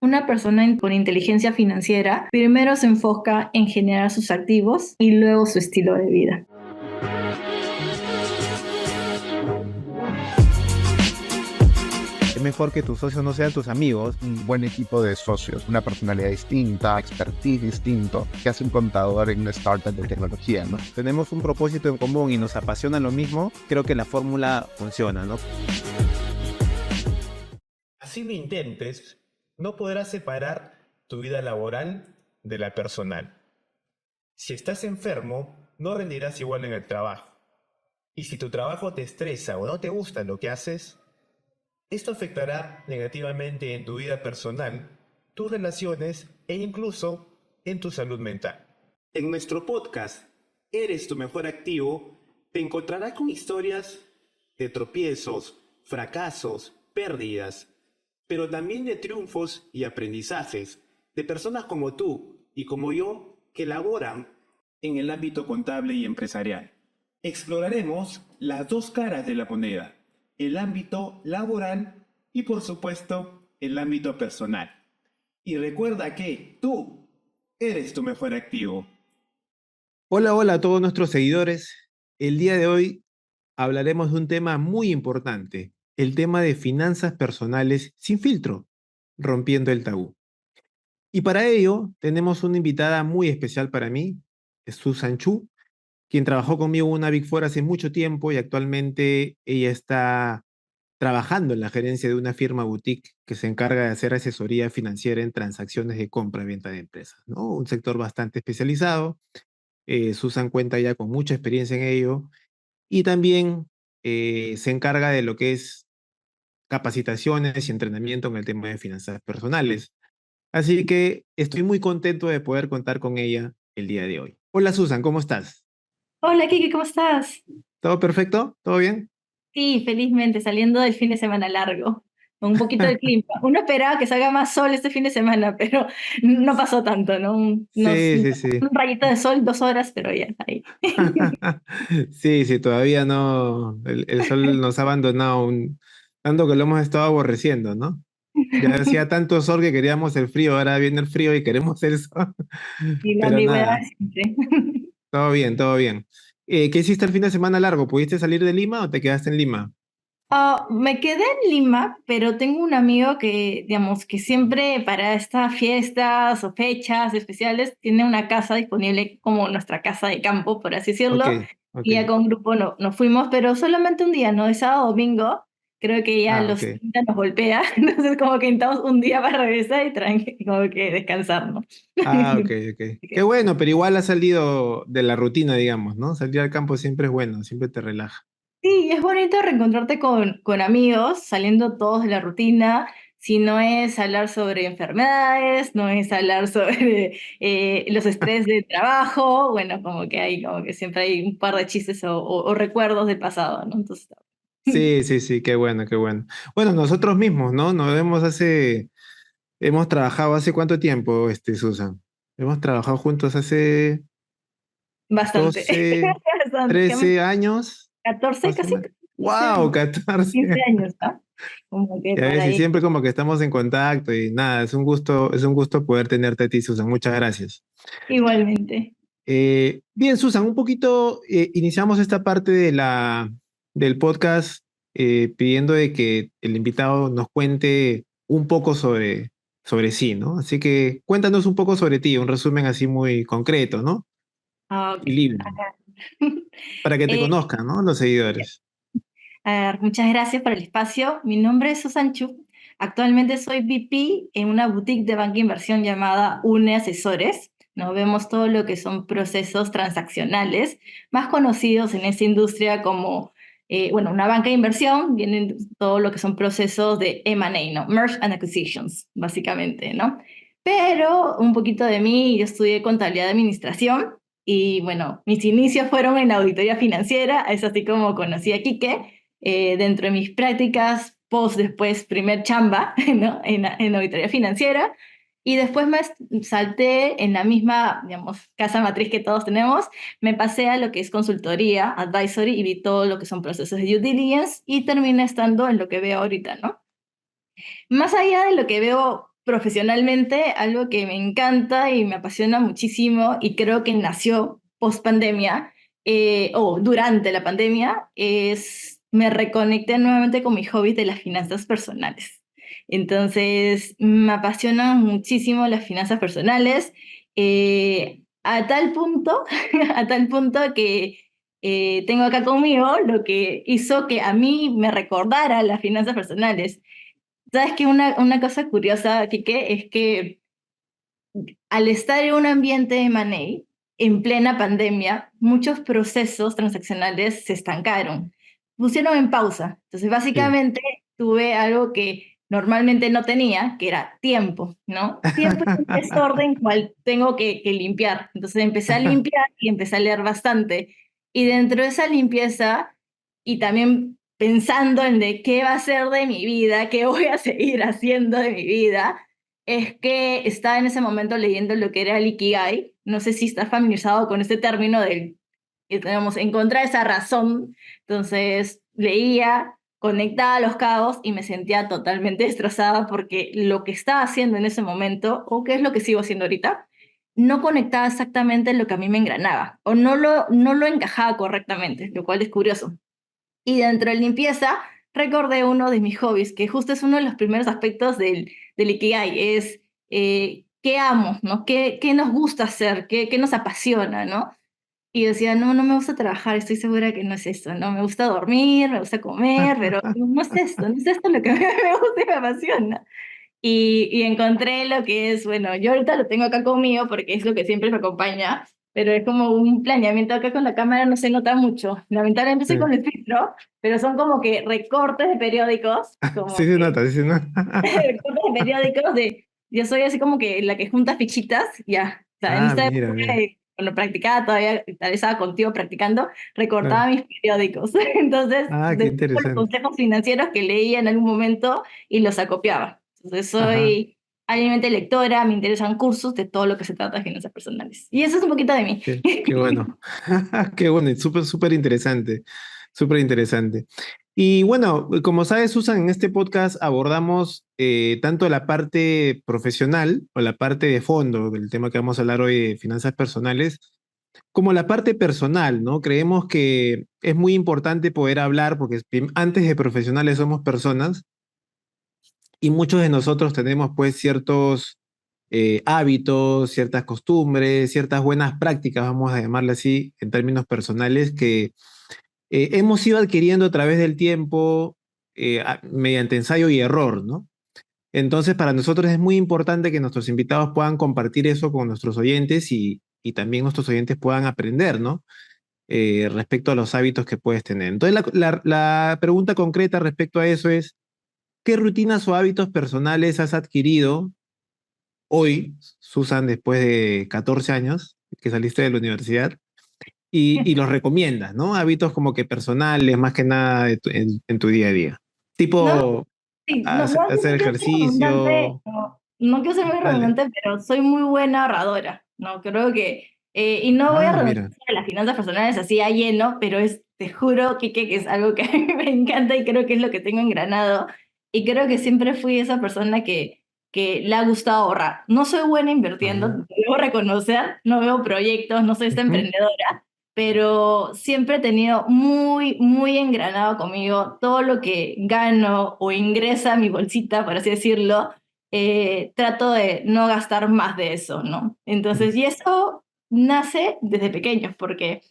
Una persona con inteligencia financiera primero se enfoca en generar sus activos y luego su estilo de vida. Es mejor que tus socios no sean tus amigos. Un buen equipo de socios, una personalidad distinta, expertise distinto, que hace un contador en una startup de tecnología, ¿no? Tenemos un propósito en común y nos apasiona lo mismo. Creo que la fórmula funciona, ¿no? Así lo intentes, no podrás separar tu vida laboral de la personal. Si estás enfermo, no rendirás igual en el trabajo. Y si tu trabajo te estresa o no te gusta lo que haces, esto afectará negativamente en tu vida personal, tus relaciones e incluso en tu salud mental. En nuestro podcast, Eres tu mejor activo, te encontrarás con historias de tropiezos, fracasos, pérdidas, pero también de triunfos y aprendizajes de personas como tú y como yo que laboran en el ámbito contable y empresarial. Exploraremos las dos caras de la moneda, el ámbito laboral y por supuesto el ámbito personal. Y recuerda que tú eres tu mejor activo. Hola a todos nuestros seguidores. El día de hoy hablaremos de un tema muy importante, el tema de finanzas personales sin filtro, rompiendo el tabú. Y para ello tenemos una invitada muy especial para mí, es Susan Chu, quien trabajó conmigo en una Big Four hace mucho tiempo y actualmente ella está trabajando en la gerencia de una firma boutique que se encarga de hacer asesoría financiera en transacciones de compra y venta de empresas, ¿no? Un sector bastante especializado. Susan cuenta ya con mucha experiencia en ello y también se encarga de lo que es capacitaciones y entrenamiento en el tema de finanzas personales. Así que estoy muy contento de poder contar con ella el día de hoy. Hola Susan, ¿cómo estás? Hola Kiki, ¿cómo estás? ¿Todo perfecto? ¿Todo bien? Sí, felizmente saliendo del fin de semana largo, con un poquito de clima. Uno esperaba que salga más sol este fin de semana, pero no pasó tanto, ¿no? Sí, sí, sí. Un rayito de sol, 2 horas, pero ya, ahí. Sí, sí, todavía no. El sol nos ha abandonado, tanto que lo hemos estado aborreciendo, ¿no? Ya hacía tanto sol que queríamos el frío, ahora viene el frío y queremos el sol. Y la Pero ambigüedad nada, siempre. todo bien, todo bien. ¿Qué hiciste el fin de semana largo? ¿Pudiste salir de Lima o te quedaste en Lima? Me quedé en Lima, pero tengo un amigo que, digamos, que siempre para estas fiestas o fechas especiales tiene una casa disponible como nuestra casa de campo, por así Ok, decirlo, ok. y ya con grupo no, nos fuimos, pero solamente un día, ¿no? De sábado a domingo, creo que ya Ah, los ok. 30 nos golpea, entonces como que necesitamos un día para regresar y como que descansar, ¿no? Ah, ok, ok. Qué bueno, pero igual has salido de la rutina, digamos, ¿no? Salir al campo siempre es bueno, siempre te relaja. Sí, es bonito reencontrarte con amigos, saliendo todos de la rutina. Si no es hablar sobre enfermedades, no es hablar sobre los estrés de trabajo, bueno, como que siempre hay un par de chistes o recuerdos del pasado, ¿no? Entonces, Sí, sí, sí, qué bueno, qué bueno. Bueno, nosotros mismos, ¿no? Hemos trabajado hace cuánto tiempo, Susan. Hemos trabajado juntos hace bastante, 12, bastante. 13 años, 14, más o casi menos. 15 ¡Wow! años, 14. 15 años, ¿no? Como que Ya por ves, y ahí. siempre como que estamos en contacto y nada, es un gusto poder tenerte a ti, Susan. Muchas gracias. Igualmente. Bien, Susan, un poquito iniciamos esta parte del podcast pidiendo de que el invitado nos cuente un poco sobre sí, ¿no? Así que cuéntanos un poco sobre ti, un resumen así muy concreto, ¿no? Ah, ok. Y libre, Acá. para que te Eh, conozcan, ¿no? Los seguidores. A ver, muchas gracias por el espacio. Mi nombre es Susan Chu. Actualmente soy VP en una boutique de banca de inversión llamada UNE Asesores. Nos vemos todo lo que son procesos transaccionales, más conocidos en esta industria como, bueno, una banca de inversión, vienen todo lo que son procesos de M&A, ¿no? Merge and Acquisitions, básicamente, ¿no? Pero un poquito de mí, yo estudié contabilidad de administración y, bueno, mis inicios fueron en la auditoría financiera, es así como conocí a Quique dentro de mis prácticas, post después primer chamba, ¿no? En auditoría financiera, y después me salté en la misma, digamos, casa matriz que todos tenemos, me pasé a lo que es consultoría, advisory, y vi todo lo que son procesos de due diligence, y terminé estando en lo que veo ahorita, ¿no? Más allá de lo que veo profesionalmente, algo que me encanta y me apasiona muchísimo y creo que nació post pandemia o durante la pandemia, me reconecté nuevamente con mis hobbies de las finanzas personales. Entonces, me apasionan muchísimo las finanzas personales, a tal punto, a tal punto que tengo acá conmigo lo que hizo que a mí me recordara las finanzas personales. Sabes que una cosa curiosa, Kike, es que al estar en un ambiente de money, en plena pandemia, muchos procesos transaccionales se estancaron, pusieron en pausa. Entonces, Sí. básicamente, tuve algo que normalmente no tenía, que era tiempo, ¿no? Tiempo es un desorden cual tengo que limpiar. Entonces, empecé a limpiar y empecé a leer bastante. Y dentro de esa limpieza, y también pensando en de qué va a ser de mi vida, qué voy a seguir haciendo de mi vida, es que estaba en ese momento leyendo lo que era el Ikigai. No sé si estás familiarizado con este término del, digamos, encontrar esa razón. Entonces leía, conectaba los cabos y me sentía totalmente destrozada porque lo que estaba haciendo en ese momento, o qué es lo que sigo haciendo ahorita, no conectaba exactamente lo que a mí me engranaba o no lo encajaba correctamente, lo cual es curioso. Y dentro de limpieza, recordé uno de mis hobbies, que justo es uno de los primeros aspectos del Ikigai, es qué amo, ¿no? ¿Qué nos gusta hacer? ¿Qué nos apasiona, ¿no? Y decía, no me gusta trabajar, estoy segura que no es esto, ¿no? Me gusta dormir, me gusta comer, pero no es esto lo que me gusta y me apasiona. Y encontré lo que es, bueno, yo ahorita lo tengo acá conmigo porque es lo que siempre me acompaña, pero es como un planeamiento acá con la cámara, no se nota mucho. Lamentablemente estoy Sí, con el filtro, pero son como que recortes de periódicos, sí como se que nota, sí se nota. recortes de periódicos de, yo soy así como que la que junta fichitas, ya. O sea, en Ah, esta mira, época, mira. cuando practicaba todavía, tal vez estaba contigo practicando, recortaba Claro. mis periódicos. Entonces, Ah, qué de todos los interesante. consejos financieros que leía en algún momento y los acopiaba. Entonces, Ajá. soy altamente lectora, me interesan cursos de todo lo que se trata de finanzas personales. Y eso es un poquito de mí. Qué bueno. Qué bueno, y súper, súper interesante. Súper interesante. Y bueno, como sabes, Susan, en este podcast abordamos tanto la parte profesional o la parte de fondo del tema que vamos a hablar hoy de finanzas personales, como la parte personal, ¿no? Creemos que es muy importante poder hablar porque antes de profesionales somos personas y muchos de nosotros tenemos pues ciertos hábitos, ciertas costumbres, ciertas buenas prácticas, vamos a llamarle así, en términos personales, que hemos ido adquiriendo a través del tiempo mediante ensayo y error, ¿no? Entonces, para nosotros es muy importante que nuestros invitados puedan compartir eso con nuestros oyentes y también nuestros oyentes puedan aprender, ¿no? Respecto a los hábitos que puedes tener. Entonces, la pregunta concreta respecto a eso es, ¿qué rutinas o hábitos personales has adquirido hoy, Susan, después de 14 años que saliste de la universidad? Y los recomiendas, ¿no? Hábitos como que personales, más que nada en tu día a día. No, Tipo, sí, no hacer quiero ser redundante, ejercicio. no quiero ser muy Dale. redundante, pero soy muy buena ahorradora, ¿no? Creo que, y no voy a Ah, redundar mira. sobre las finanzas personales así a lleno, pero te juro, que es algo que a mí me encanta y creo que es lo que tengo engranado. Y creo que siempre fui esa persona que le ha gustado ahorrar. No soy buena invirtiendo, Ah, debo reconocer, no veo proyectos, no soy esta ujú. emprendedora, pero siempre he tenido muy, muy engranado conmigo todo lo que gano o ingresa a mi bolsita, por así decirlo, trato de no gastar más de eso, ¿no? Entonces, y eso nace desde pequeños, porque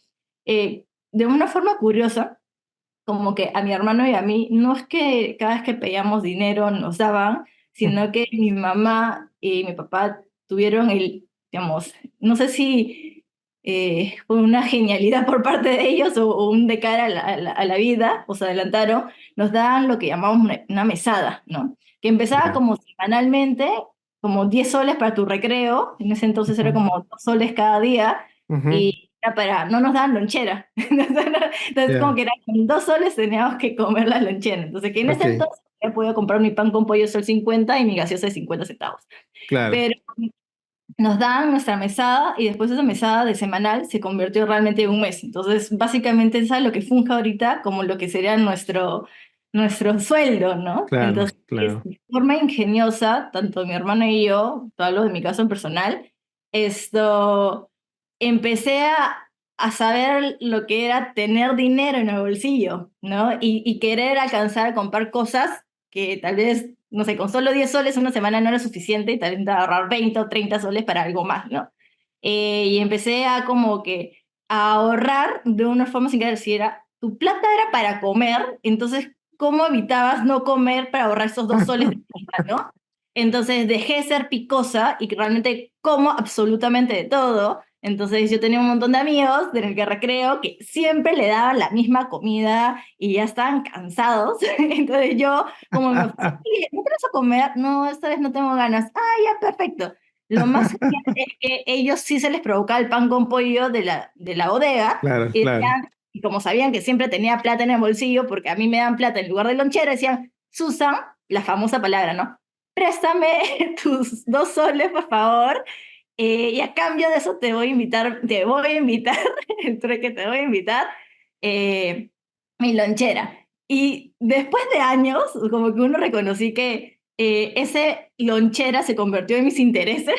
de una forma curiosa, como que a mi hermano y a mí, no es que cada vez que pedíamos dinero nos daban, sino que mi mamá y mi papá tuvieron digamos, no sé si fue una genialidad por parte de ellos o un de cara a la vida, o se adelantaron, nos daban lo que llamamos una mesada, ¿no? Que empezaba Ya. como semanalmente, como 10 soles para tu recreo, en ese entonces era Ujú, como 2 soles cada día, ujú. y era no nos daban lonchera. Entonces, como Ya. que era con 2 soles teníamos que comer la lonchera. Entonces, que en ese Ok, entonces ya podía comprar mi pan con pollo sol 50 y mi gaseosa de 50 centavos. claro. Pero nos daban nuestra mesada y después esa mesada de semanal se convirtió realmente en un mes. Entonces, básicamente es lo que funge ahorita como lo que sería nuestro sueldo, ¿no? Claro, Entonces, claro. de forma ingeniosa, tanto mi hermano y yo, todo lo de mi caso en personal, esto, empecé a saber lo que era tener dinero en el bolsillo, ¿no? Y querer alcanzar a comprar cosas que tal vez, no sé, con solo 10 soles una semana no era suficiente y tal vez ahorrar 20 o 30 soles para algo más, ¿no? Y empecé a como que a ahorrar de una forma sin querer, si era, tu plata era para comer, entonces, ¿cómo evitabas no comer para ahorrar esos 2 soles de compra, no? Entonces dejé de ser picosa y que realmente como absolutamente de todo. Entonces yo tenía un montón de amigos en el que recreo que siempre le daban la misma comida y ya estaban cansados. Entonces yo como me ofrecía, "Oye, ¿no te vas a comer? No, esta vez no tengo ganas. Ah, ya, perfecto. Lo más genial es que ellos sí se les provocaba el pan con pollo de la bodega Claro, y claro. decían, y como sabían que siempre tenía plata en el bolsillo, porque a mí me dan plata en lugar de lonchera, decían, Susan, la famosa palabra, ¿no? Préstame tus 2 soles, por favor, y a cambio de eso te voy a invitar, el trueque te voy a invitar, eh, mi lonchera. Y después de años, como que uno reconocí que ese lonchera se convirtió en mis intereses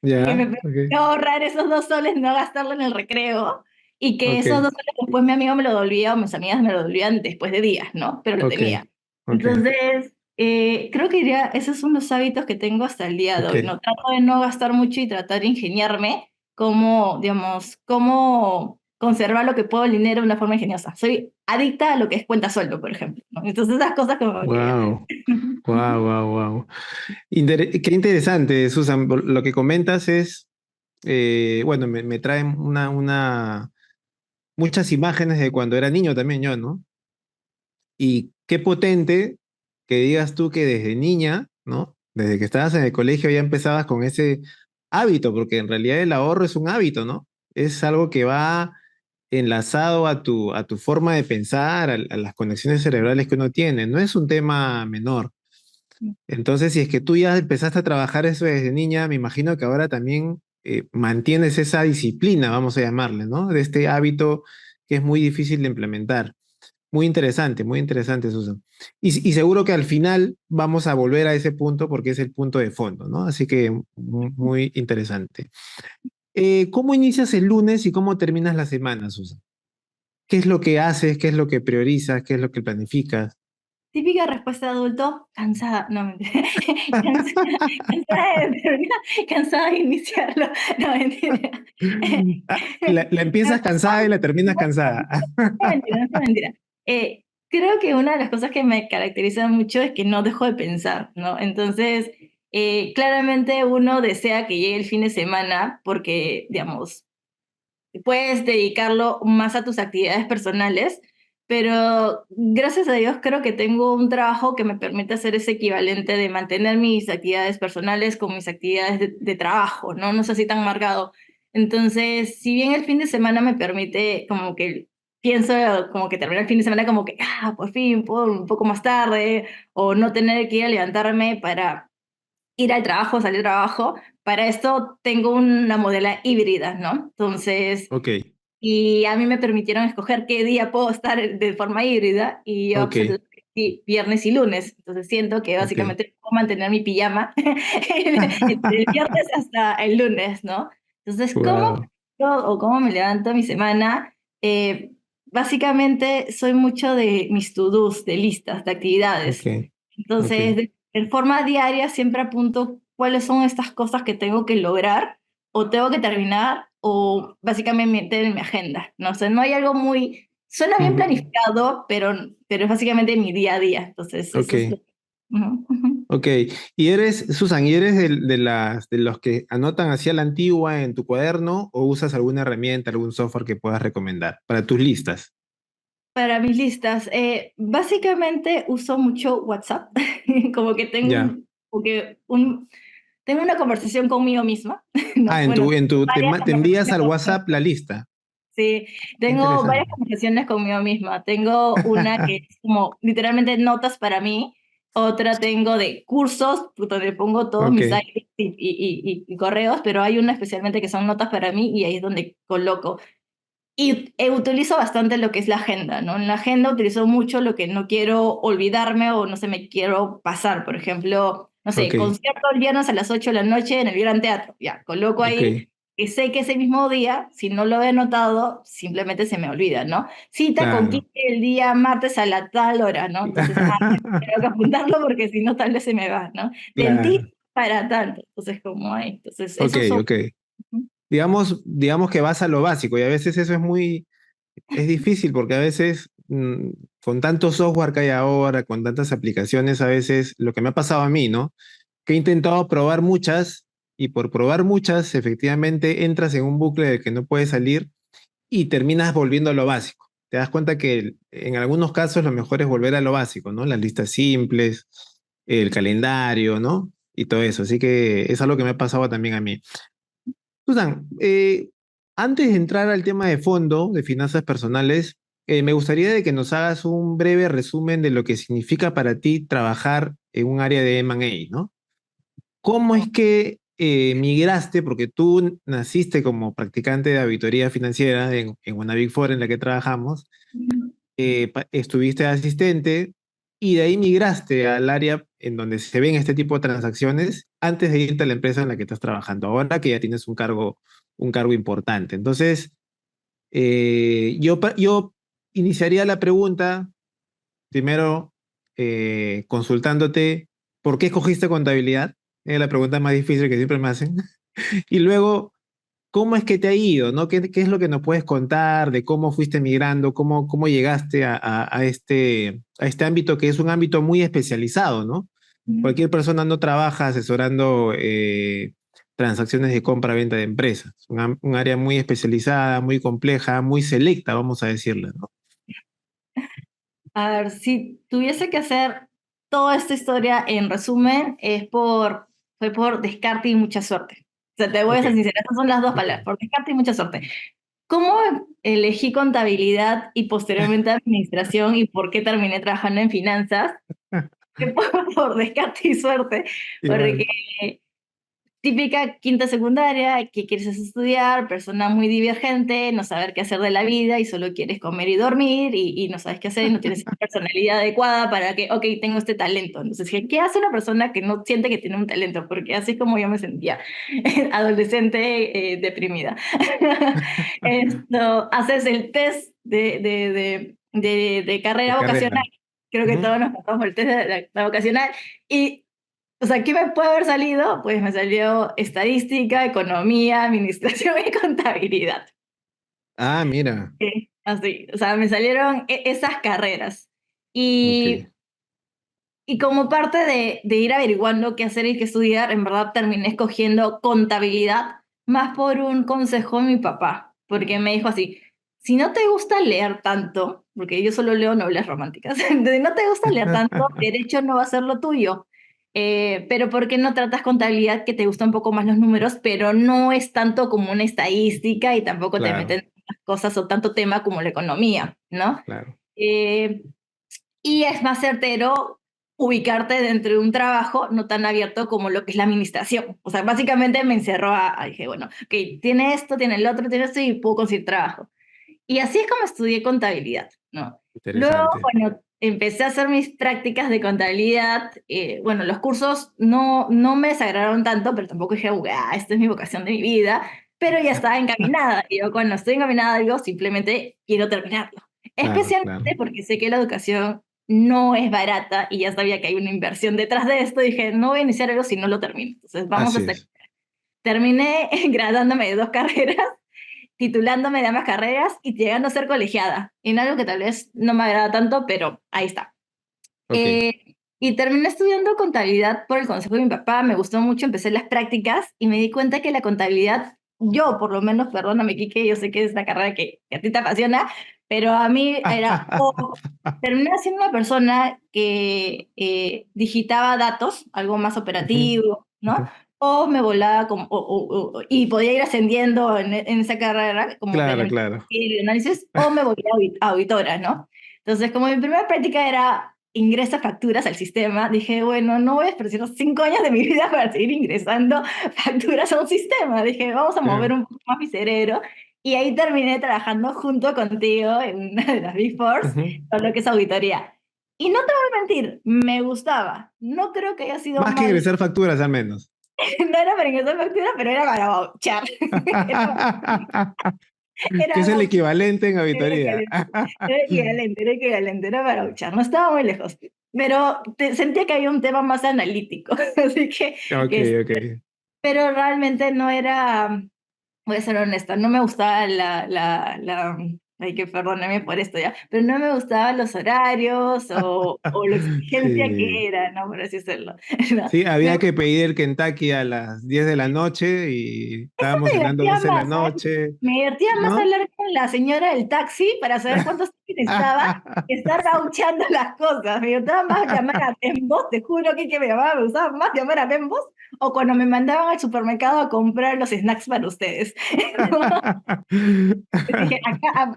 que me Ya, permitió ok, ahorrar esos 2 soles, no gastarlo en el recreo, y que esos ok, 2 soles después mi amigo me lo devolvía o mis amigas me lo devolvían después de días, ¿no? Pero lo ok, tenía. ok, Entonces, creo que diría, esos son los hábitos que tengo hasta el día de ok. hoy, ¿no? Trato de no gastar mucho y tratar de ingeniarme cómo, digamos, cómo conservar lo que puedo el dinero de una forma ingeniosa. Soy adicta a lo que es cuenta sueldo, por ejemplo, ¿no? Entonces esas cosas como que... Wow, wow, wow, wow. Qué interesante, Susan. Lo que comentas es, bueno, me traen muchas imágenes de cuando era niño también yo, ¿no? Y qué potente que digas tú que desde niña, ¿no? Desde que estabas en el colegio ya empezabas con ese hábito, porque en realidad el ahorro es un hábito, ¿no? Es algo que va enlazado a tu forma de pensar, a las conexiones cerebrales que uno tiene. No es un tema menor. Entonces, si es que tú ya empezaste a trabajar eso desde niña, me imagino que ahora también mantienes esa disciplina, vamos a llamarle, ¿no? De este hábito que es muy difícil de implementar. Muy interesante, Susan. Y seguro que al final vamos a volver a ese punto porque es el punto de fondo, ¿no? Así que muy interesante. ¿Cómo inicias el lunes y cómo terminas la semana, Susan? ¿Qué es lo que haces? ¿Qué es lo que priorizas? ¿Qué es lo que planificas? Típica respuesta de adulto, cansada, no mentira, cansada, cansada de terminar, cansada de iniciarlo, no mentira. Ah, la empiezas cansada y la terminas cansada. No, mentira, no mentira. Creo que una de las cosas que me caracteriza mucho es que no dejo de pensar, ¿no? Entonces, claramente uno desea que llegue el fin de semana porque, digamos, puedes dedicarlo más a tus actividades personales, pero gracias a Dios creo que tengo un trabajo que me permite hacer ese equivalente de mantener mis actividades personales con mis actividades de trabajo, ¿no? No es así tan marcado. Entonces, si bien el fin de semana me permite como que pienso como que termina el fin de semana como que, por fin, puedo un poco más tarde, o no tener que ir a levantarme para ir al trabajo, salir al trabajo. Para esto tengo una modela híbrida, ¿no? Entonces, Ok, y a mí me permitieron escoger qué día puedo estar de forma híbrida y yo ok, pues, sí, viernes y lunes. Entonces siento que ok, básicamente puedo mantener mi pijama entre el viernes hasta el lunes, ¿no? Entonces, wow, cómo me levanto mi semana? Básicamente soy mucho de mis to-dos, de listas, de ok, actividades. ok, Entonces, en forma diaria siempre apunto cuáles son estas cosas que tengo que lograr o tengo que terminar o básicamente meter en mi agenda, ¿no? O sea, no hay algo muy, suena bien ujú, planificado, pero es básicamente mi día a día. Entonces, ok, eso es lo... Ujú, ujú. ok. Y eres, Susan, ¿y eres de los que anotan hacia la antigua en tu cuaderno o usas alguna herramienta, algún software que puedas recomendar para tus listas? Para mis listas, básicamente uso mucho WhatsApp, como que tengo Ya. tengo una conversación conmigo misma, ¿no? Ah, Bueno, varias te envías conversaciones al conmigo. WhatsApp la lista. Sí, tengo varias Interesante. conversaciones conmigo misma. Tengo una que es como literalmente notas para mí, otra tengo de cursos donde pongo todos Ok, mis aires y correos, pero hay una especialmente que son notas para mí y ahí es donde coloco. Y utilizo bastante lo que es la agenda, ¿no? En la agenda utilizo mucho lo que no quiero olvidarme o no se me quiero pasar. Por ejemplo, no Ok, sé, concierto el viernes a las 8 de la noche en el Gran Teatro. Ya, coloco ok, ahí que sé que ese mismo día, si no lo he anotado, simplemente se me olvida, ¿no? Cita con claro. Kike el día martes a la tal hora, ¿no? Entonces, tengo que apuntarlo porque si no, tal vez se me va, ¿no? Claro. Dentista para tanto. Entonces, como hay. Entonces, Ok, esos son... ok. Digamos que vas a lo básico y a veces eso es difícil porque a veces con tanto software que hay ahora, con tantas aplicaciones, a veces lo que me ha pasado a mí, ¿no? Que he intentado probar muchas y por probar muchas, efectivamente entras en un bucle del que no puedes salir y terminas volviendo a lo básico. Te das cuenta que en algunos casos lo mejor es volver a lo básico, ¿no? Las listas simples, el calendario, ¿no? Y todo eso. Así que es algo que me ha pasado también a mí. Susan, antes de entrar al tema de fondo, de finanzas personales, me gustaría de que nos hagas un breve resumen de lo que significa para ti trabajar en un área de M&A, ¿no? ¿Cómo es que migraste, porque tú naciste como practicante de auditoría financiera en una Big Four en la que trabajamos, estuviste de asistente y de ahí migraste al área en donde se ven este tipo de transacciones antes de irte a la empresa en la que estás trabajando, ahora que ya tienes un cargo importante. Entonces, yo iniciaría la pregunta primero consultándote por qué escogiste contabilidad, es la pregunta más difícil que siempre me hacen, y luego ¿cómo es que te ha ido, no? ¿Qué es lo que nos puedes contar de cómo fuiste migrando, cómo llegaste a este ámbito que es un ámbito muy especializado, ¿no? Cualquier persona no trabaja asesorando transacciones de compra-venta de empresas. Un área muy especializada, muy compleja, muy selecta, vamos a decirle, ¿no? A ver, si tuviese que hacer toda esta historia en resumen, fue por descarte y mucha suerte. O sea, te voy a Ok, ser sincera, esas son las dos palabras, ok. por descarte y mucha suerte. ¿Cómo elegí contabilidad y posteriormente administración y por qué terminé trabajando en finanzas? Fue por descarte y suerte, porque Igual. típica quinta secundaria, que quieres estudiar, persona muy divergente, no saber qué hacer de la vida y solo quieres comer y dormir y no sabes qué hacer y no tienes personalidad adecuada para que, ok, tengo este talento. Entonces, ¿qué hace una persona que no siente que tiene un talento? Porque así es como yo me sentía, adolescente deprimida. Haces el test de De carrera vocacional, carrera. creo que Ujú. todos nos pasamos el test de la vocacional y o sea, ¿qué me puede haber salido? Pues me salió estadística, economía, administración y contabilidad. Ah, mira. Así, o sea, me salieron esas carreras. Ok. Y como parte de ir averiguando qué hacer y qué estudiar, en verdad terminé escogiendo contabilidad más por un consejo de mi papá, porque me dijo así, si no te gusta leer tanto, porque yo solo leo novelas románticas, entonces no te gusta leer tanto, derecho no va a ser lo tuyo. Pero ¿por qué no tratas contabilidad que te gusta un poco más los números, pero no es tanto como una estadística y tampoco te Claro, meten tantas cosas o tanto tema como la economía, ¿no? claro. Eh, y es más certero ubicarte dentro de un trabajo no tan abierto como lo que es la administración. O sea, básicamente me encerró dije, bueno, ok, tiene esto, tiene el otro, tiene esto y puedo conseguir trabajo. Y así es como estudié contabilidad, ¿no? Luego, Interesante. bueno, empecé a hacer mis prácticas de contabilidad. Bueno, los cursos no me desagradaron tanto, pero tampoco dije, esta es mi vocación de mi vida, pero ya estaba encaminada. Y yo cuando estoy encaminada a algo, simplemente quiero terminarlo. Claro, claro. Especialmente porque sé que la educación no es barata y ya sabía que hay una inversión detrás de esto. Dije, no voy a iniciar algo si no lo termino. Entonces, vamos a Así hacer. es. Terminé graduándome de 2 carreras, titulándome de ambas carreras y llegando a ser colegiada, en algo que tal vez no me agrada tanto, pero ahí está. Ok. Y terminé estudiando contabilidad por el consejo de mi papá, me gustó mucho, empecé las prácticas y me di cuenta que la contabilidad, yo por lo menos, perdóname Quique, yo sé que es una carrera que a ti te apasiona, pero a mí era, terminé siendo una persona que digitaba datos, algo más Ujú, operativo, ¿no? ujú. O me volaba como, y podía ir ascendiendo en esa carrera como Claro, telemetría claro. y análisis, o me volvía auditora, ¿no? Entonces, como mi primera práctica era ingresa facturas al sistema, dije, bueno, no voy a desperdiciar 5 años de mi vida para seguir ingresando facturas a un sistema. Dije, vamos a mover Claro. un poco más mi cerebro Y ahí terminé trabajando junto contigo en una de las Big Fours, Ujú. con lo que es auditoría. Y no te voy a mentir, me gustaba. No creo que haya sido Más que mal. ingresar facturas al menos. No era para ingresar factura, pero era para vouchar. Que Era es el vouchar. equivalente en Era auditoría. equivalente, era equivalente, era para vouchar. No estaba muy lejos. Pero sentía que había un tema más analítico. Así Ok, que ok. pero realmente no era, voy a ser honesta, no me gustaba ay, que perdóname por esto ya, pero no me gustaban los horarios o lo exigencia Sí. que era, ¿no? Por así decirlo. ¿No? Sí, Me, había que pedir el Kentucky a las 10 de la noche y estábamos me cenando divertía 12 de la más, ¿sabes? noche, Me divertía más ¿no? hablar con la señora del taxi para saber cuántos tickets necesitaba que estar gauchando las cosas. Me gustaba más llamar a Bembos, te juro que me gustaba más llamar a Bembos o cuando me mandaban al supermercado a comprar los snacks para ustedes. Dije,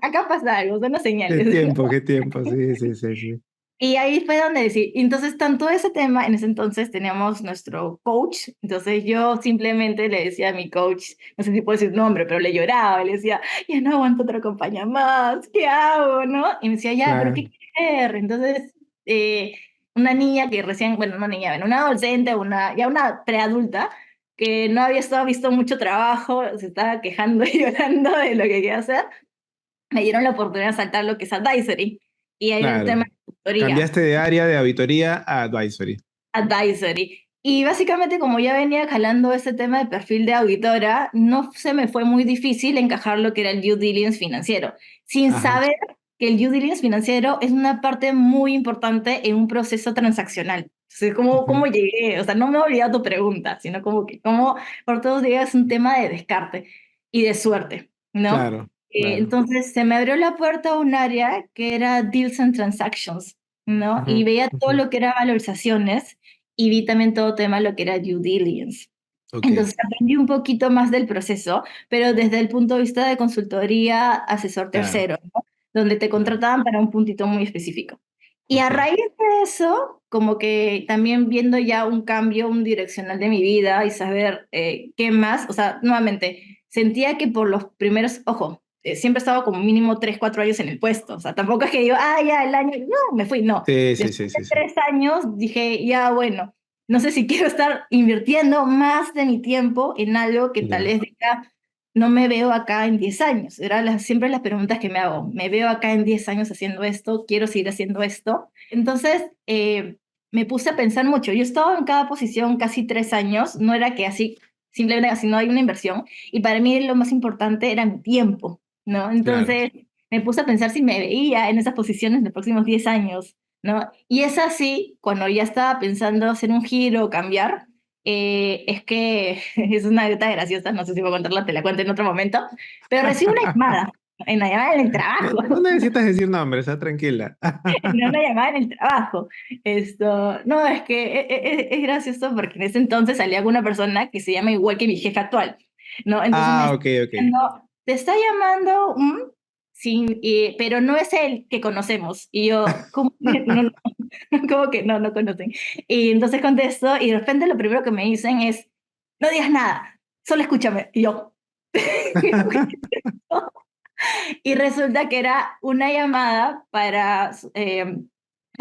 acá pasa algo, son las señales. Qué tiempo, sí, sí, sí, sí. Y ahí fue donde decidí, entonces tanto ese tema, en ese entonces teníamos nuestro coach, entonces yo simplemente le decía a mi coach, no sé si puedo decir nombre, pero le lloraba, le decía, ya no aguanto otra compañía más, ¿qué hago, no? Y me decía, ya, pero Claro, ¿qué quieres hacer? Entonces, una niña que recién, bueno, una niña, bueno, una adolescente, ya una preadulta, que no había estado visto mucho trabajo, se estaba quejando y llorando de lo que quería hacer, me dieron la oportunidad de saltar lo que es advisory. Y hay un tema claro. de tutoría, Cambiaste de área de auditoría a advisory. advisory. Y básicamente como ya venía jalando ese tema de perfil de auditora, no se me fue muy difícil encajar lo que era el due diligence financiero, sin Ajá. saber que el due diligence financiero es una parte muy importante en un proceso transaccional. O sea, ¿cómo Ujú. llegué? O sea, no me he olvidado tu pregunta, sino como que cómo por todos días es un tema de descarte y de suerte, ¿no? Claro, claro. Entonces se me abrió la puerta a un área que era Deals and Transactions, ¿no? Ujú, Y veía todo ujú. lo que era valorizaciones y vi también todo tema lo que era due diligence. Ok, Entonces aprendí un poquito más del proceso, pero desde el punto de vista de consultoría, asesor claro, tercero, ¿no? Donde te claro. contrataban para un puntito muy específico. Y a Ok, raíz de eso, como que también viendo ya un cambio, un direccional de mi vida y saber qué más, o sea, nuevamente, sentía que por los primeros, ojo, siempre he estado como mínimo 3, 4 años en el puesto, o sea, tampoco es que digo, ya el año, no, me fui, no. sí, sí, Después sí, de sí, sí. 3 años dije, ya bueno, no sé si quiero estar invirtiendo más de mi tiempo en algo que tal Ya, vez diga, no me veo acá en 10 años. Siempre las preguntas que me hago, ¿me veo acá en 10 años haciendo esto? ¿Quiero seguir haciendo esto? Entonces, me puse a pensar mucho. Yo he estado en cada posición casi 3 años, no era que así, simplemente así no hay una inversión, y para mí lo más importante era mi tiempo, ¿no? claro. Entonces, me puse a pensar si me veía en esas posiciones en los próximos 10 años. ¿No? Y es así, cuando ya estaba pensando hacer un giro o cambiar, es que es una anécdota graciosa, no sé si voy a contarla, te la cuento en otro momento, pero recibo una llamada en el No, trabajo, no necesitas decir nombres, tranquila. no una llamada en el trabajo. No, es que es gracioso porque en ese entonces salía alguna persona que se llama igual que mi jefe actual, ¿no? Entonces me Ah, está ok, ok. diciendo, te está llamando, pero no es el que conocemos. Y yo, ¿cómo que no, como que no conocen? Y entonces contesto y de repente lo primero que me dicen es, no digas nada, solo escúchame. Y yo, y resulta que era una llamada para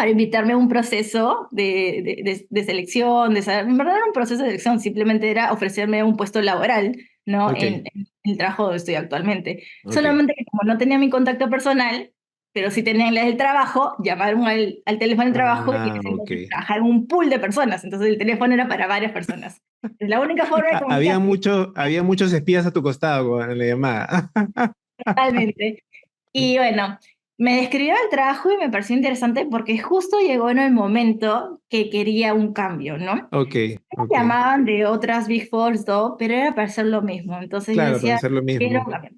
invitarme a un proceso de selección, en verdad era un proceso de selección, simplemente era ofrecerme un puesto laboral, ¿no? Ok, En el trabajo donde estoy actualmente. ok. Solamente que como no tenía mi contacto personal, pero sí tenían la del trabajo, llamaron al teléfono del trabajo y Ah, ese ok. entonces trabajaron un pool de personas, entonces el teléfono era para varias personas. La única forma de comunicarse Había muchos espías a tu costado con la llamada. totalmente. Y bueno, me describió el trabajo y me pareció interesante porque justo llegó en el momento que quería un cambio, ¿no? Ok, Me ok. llamaban de otras Big Four, todo, pero era para hacer lo mismo. Entonces yo Claro, para decía, hacer lo quiero mismo. cambiar.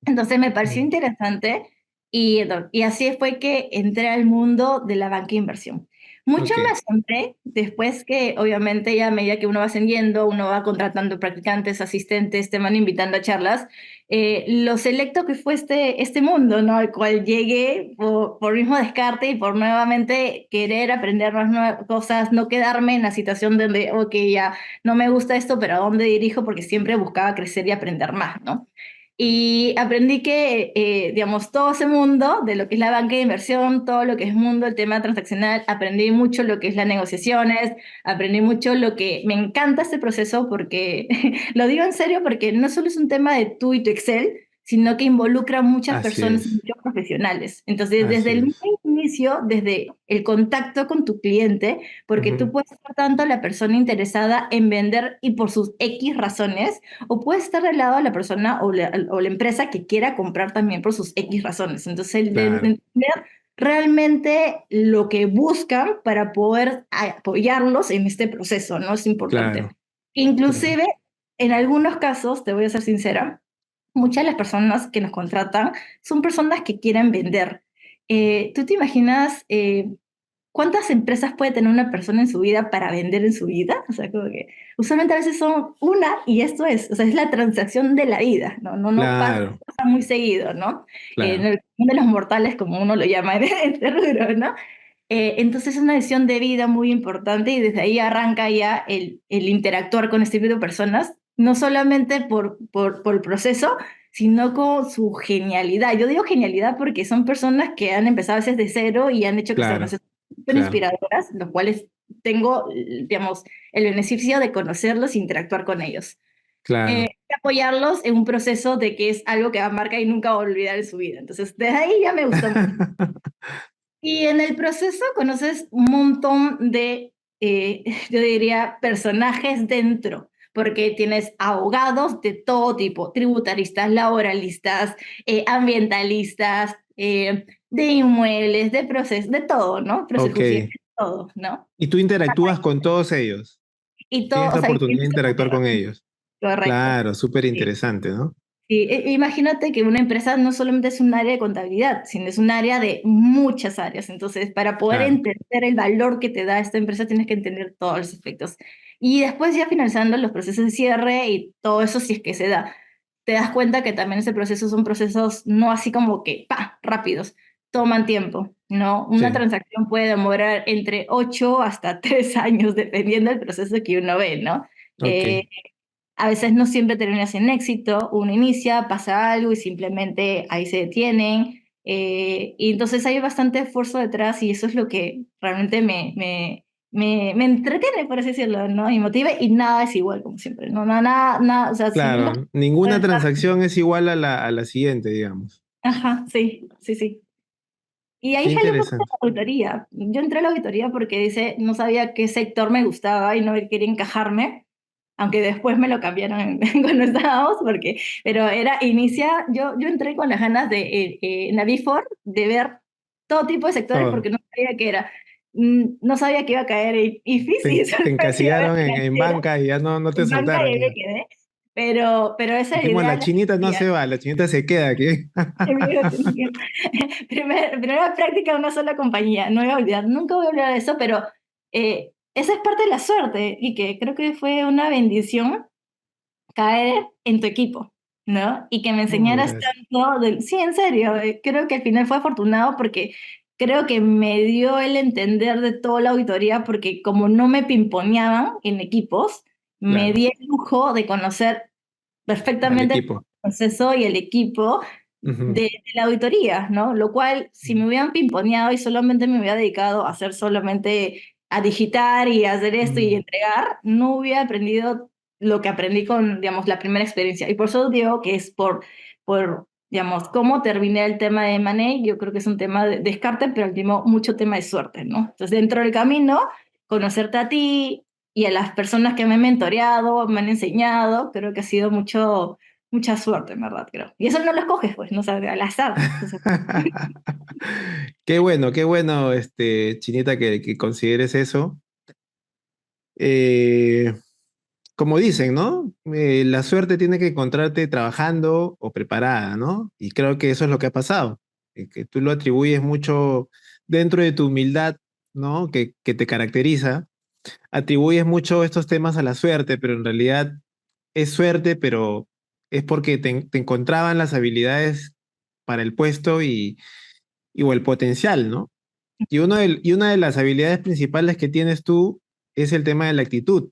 Entonces me pareció Mm. interesante y así fue que entré al mundo de la banca de inversión. Mucho Ok, me asombré después que obviamente ya a medida que uno va ascendiendo, uno va contratando practicantes, asistentes, te van invitando a charlas, lo selecto que fue este mundo, ¿no? Al cual llegué por mismo descarte y por nuevamente querer aprender más nuevas cosas, no quedarme en la situación donde, ok, ya no me gusta esto, pero ¿a dónde dirijo? Porque siempre buscaba crecer y aprender más, ¿no? Y aprendí que, digamos, todo ese mundo de lo que es la banca de inversión, todo lo que es mundo, el tema transaccional, aprendí mucho lo que es las negociaciones, aprendí mucho lo que me encanta este proceso porque, lo digo en serio, porque no solo es un tema de tú y tu Excel, sino que involucra a muchas Así personas y es, muchos profesionales. Entonces, desde así el es. inicio, desde el contacto con tu cliente, porque tú Ujú. puedes ser tanto la persona interesada en vender y por sus X razones, o puede estar del lado de la persona o la empresa que quiera comprar también por sus X razones. Entonces, el de Claro, entender realmente lo que buscan para poder apoyarlos en este proceso, ¿no? Es importante. claro, claro. Inclusive, en algunos casos, te voy a ser sincera, muchas de las personas que nos contratan son personas que quieren vender. ¿Tú te imaginas cuántas empresas puede tener una persona en su vida para vender en su vida? O sea, como que usualmente a veces son una y esto es, o sea, es la transacción de la vida, ¿no? No pasa Claro, muy seguido, ¿no? En claro. el mundo de los mortales, como uno lo llama en este rubro, ¿no? Entonces es una decisión de vida muy importante y desde ahí arranca ya el interactuar con este tipo de personas, no solamente por el proceso, sino con su genialidad. Yo digo genialidad porque son personas que han empezado a veces de cero y han hecho cosas Claro, súper claro, inspiradoras, los cuales tengo, digamos, el beneficio de conocerlos e interactuar con ellos. claro. Y apoyarlos en un proceso de que es algo que va a marcar y nunca va a olvidar en su vida. Entonces, desde ahí ya me gustó mucho. Y en el proceso conoces un montón de, yo diría, personajes dentro, porque tienes abogados de todo tipo, tributaristas, laboralistas, ambientalistas, de inmuebles, de procesos, de todo, ¿no? Procesos Ok. judiciales, todo, ¿no? Y tú interactúas con todos ellos. Y todo, Tienes o la sea, oportunidad de tienes que interactuar con ellos. correcto. Claro, súper Sí. interesante, ¿no? Sí, imagínate que una empresa no solamente es un área de contabilidad, sino es un área de muchas áreas. Entonces, para poder Claro. entender el valor que te da esta empresa, tienes que entender todos los aspectos. Y después ya finalizando los procesos de cierre y todo eso, si es que se da, te das cuenta que también ese proceso son procesos no así como que, pa, rápidos, toman tiempo, ¿no? Una Sí. transacción puede demorar entre 8 hasta 3 años, dependiendo del proceso que uno ve, ¿no? Eh, Ok. a veces no siempre terminas en éxito, uno inicia, pasa algo y simplemente ahí se detienen. Y entonces hay bastante esfuerzo detrás y eso es lo que realmente me entretiene, por así decirlo, ¿no? Y motiva y nada es igual, como siempre. No, nada, o sea, si nunca... Claro, ninguna transacción es igual a la siguiente, digamos. Ajá, sí, sí, sí. Y Qué ahí salió un poco de interesante. la auditoría. Yo entré a la auditoría porque dice, no sabía qué sector me gustaba y no quería encajarme, aunque después me lo cambiaron cuando estábamos, porque, pero era, yo entré con las ganas de, en la Before, de ver todo tipo de sectores Todo. porque no sabía qué era. No sabía que iba a caer en IFIS y Te solamente iba a ver encasillaron en financiera, banca y ya no te en banca y soltaron ahí me ya. quedé. Pero esa es la Dijimos, idea la de la chinita no auditoría. se va, la chinita se queda aquí. Primera práctica de una sola compañía, no voy a olvidar, nunca voy a olvidar eso, pero esa es parte de la suerte y que creo que fue una bendición caer en tu equipo, ¿no? Y que me Oh, enseñaras gracias. tanto del... Sí, en serio, creo que al final fue afortunado porque creo que me dio el entender de toda la auditoría porque como no me pimponeaban en equipos, me Claro, di el lujo de conocer al perfectamente el equipo. proceso y el equipo Ujú. de la auditoría, ¿no? Lo cual, si me hubieran pimponeado y solamente me hubiera dedicado a hacer solamente a digitar y a hacer esto y Mm. entregar, no hubiera aprendido lo que aprendí con, digamos, la primera experiencia. Y por eso digo que es digamos, cómo terminé el tema de M&A, yo creo que es un tema de descarte, pero al último mucho tema de suerte, ¿no? Entonces, dentro del camino, conocerte a ti y a las personas que me han mentoreado, me han enseñado, creo que ha sido mucha suerte, en verdad, creo. Y eso no lo escoges, pues, no sabes, al azar. Entonces, Qué bueno, Chinita, que consideres eso. Eh, Como dicen, ¿no? La suerte tiene que encontrarte trabajando o preparada, ¿no? Y creo que eso es lo que ha pasado, que tú lo atribuyes mucho dentro de tu humildad, ¿no? Que te caracteriza, atribuyes mucho estos temas a la suerte, pero en realidad es suerte, pero es porque te encontraban las habilidades para el puesto o el potencial, ¿no? Y una de las habilidades principales que tienes tú es el tema de la actitud.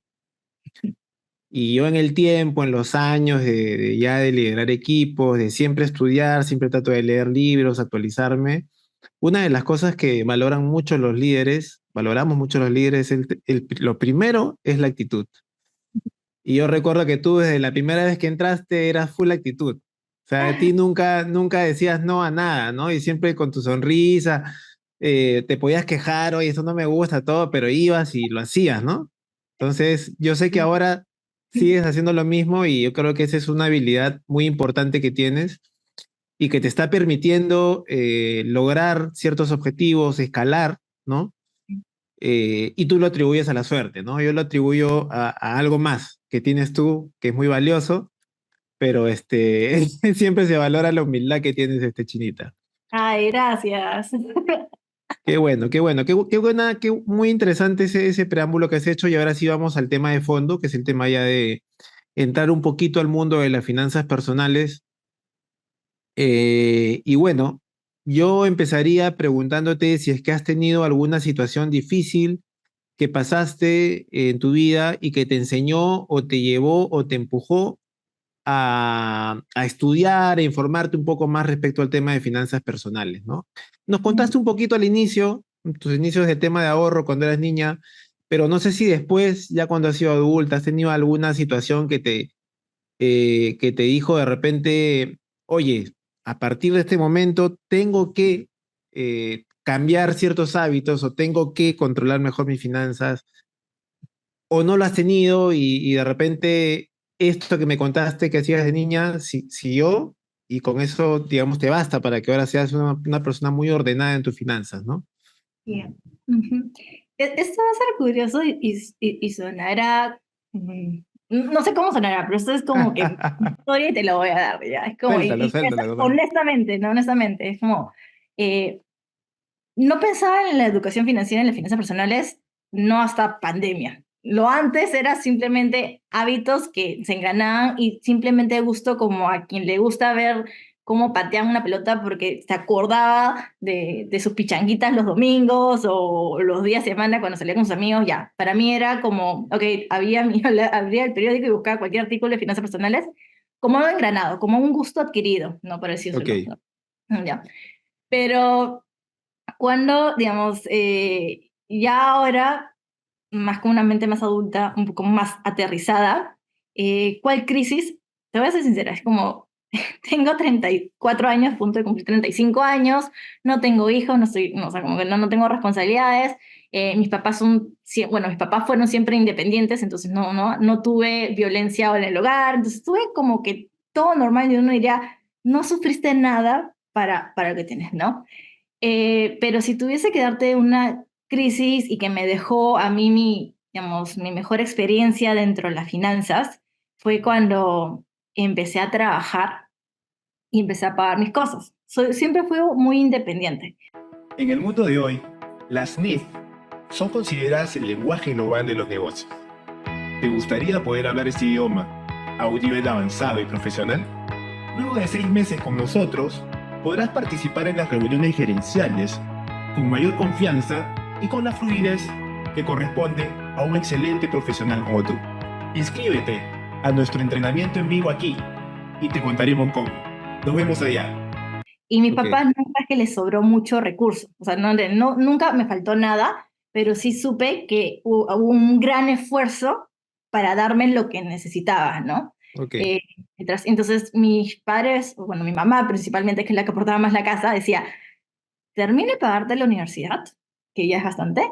Y yo en el tiempo, en los años de liderar equipos, de siempre estudiar, siempre trato de leer libros, actualizarme. Una de las cosas que valoran mucho los líderes, valoramos mucho los líderes, lo primero es la actitud. Y yo recuerdo que tú desde la primera vez que entraste eras full actitud. O sea, de ti nunca decías no a nada, ¿no? Y siempre con tu sonrisa, te podías quejar, oye, eso no me gusta, todo, pero ibas y lo hacías, ¿no? Entonces, yo sé que ahora sigues haciendo lo mismo y yo creo que esa es una habilidad muy importante que tienes y que te está permitiendo lograr ciertos objetivos, escalar, ¿no? Y tú lo atribuyes a la suerte, ¿no? Yo lo atribuyo a algo más que tienes tú, que es muy valioso, pero siempre se valora la humildad que tienes, Chinita. Ay, gracias. Qué bueno, qué bueno, qué buena, qué muy interesante ese preámbulo que has hecho y ahora sí vamos al tema de fondo, que es el tema ya de entrar un poquito al mundo de las finanzas personales. Y bueno, yo empezaría preguntándote si es que has tenido alguna situación difícil que pasaste en tu vida y que te enseñó o te llevó o te empujó a estudiar, a informarte un poco más respecto al tema de finanzas personales, ¿no? Nos contaste un poquito al inicio, tus inicios del tema de ahorro cuando eras niña, pero no sé si después, ya cuando has sido adulta, has tenido alguna situación que te dijo de repente, oye, a partir de este momento tengo que cambiar ciertos hábitos o tengo que controlar mejor mis finanzas, o no lo has tenido y de repente esto que me contaste que hacías de niña siguió y con eso, digamos, te basta para que ahora seas una persona muy ordenada en tus finanzas, ¿no? Bien. Ujú. Esto va a ser curioso y sonará, no sé cómo sonará, pero esto es como que historia y te lo voy a dar, ¿ya? Es como, Suéltalo, suéltalo, hermano. honestamente, no honestamente, es como, eh, no pensaba en la educación financiera, en las finanzas personales, no hasta pandemia. Lo antes era simplemente hábitos que se enganaban y simplemente gusto como a quien le gusta ver cómo patean una pelota porque se acordaba de sus pichanguitas los domingos o los días de semana cuando salía con sus amigos, ya. Para mí era como, ok, abría el periódico y buscaba cualquier artículo de finanzas personales como algo engranado, como un gusto adquirido, no por decírselo, Ok, ¿no? Ya. Pero cuando, digamos, ya ahora, más con una mente más adulta, un poco más aterrizada, ¿cuál crisis? Te voy a ser sincera, es como, tengo 34 años, a punto de cumplir 35 años, no tengo hijos, no estoy, no, o sea, como que no tengo responsabilidades, mis papás son, bueno, mis papás fueron siempre independientes, entonces no tuve violencia en el hogar, entonces tuve como que todo normal y uno diría, no sufriste nada para lo que tienes, ¿no? Pero si tuviese que darte una crisis y que me dejó a mí digamos, mi mejor experiencia dentro de las finanzas, fue cuando empecé a trabajar y empecé a pagar mis cosas. Siempre fui muy independiente. En el mundo de hoy, las NIF son consideradas el lenguaje global de los negocios. ¿Te gustaría poder hablar este idioma a un nivel avanzado y profesional? Luego de 6 meses con nosotros, podrás participar en las reuniones gerenciales con mayor confianza y con la fluidez que corresponde a un excelente profesional como tú. Inscríbete a nuestro entrenamiento en vivo aquí y te contaremos cómo. Nos vemos allá. Y mi ok. papá nunca es que le sobró mucho recurso, o sea, nunca me faltó nada, pero sí supe que hubo un gran esfuerzo para darme lo que necesitaba, ¿no? Ok. Entonces mis padres, bueno, mi mamá principalmente, que es la que aportaba más la casa, decía, termine de pagarte la universidad, que ya es bastante,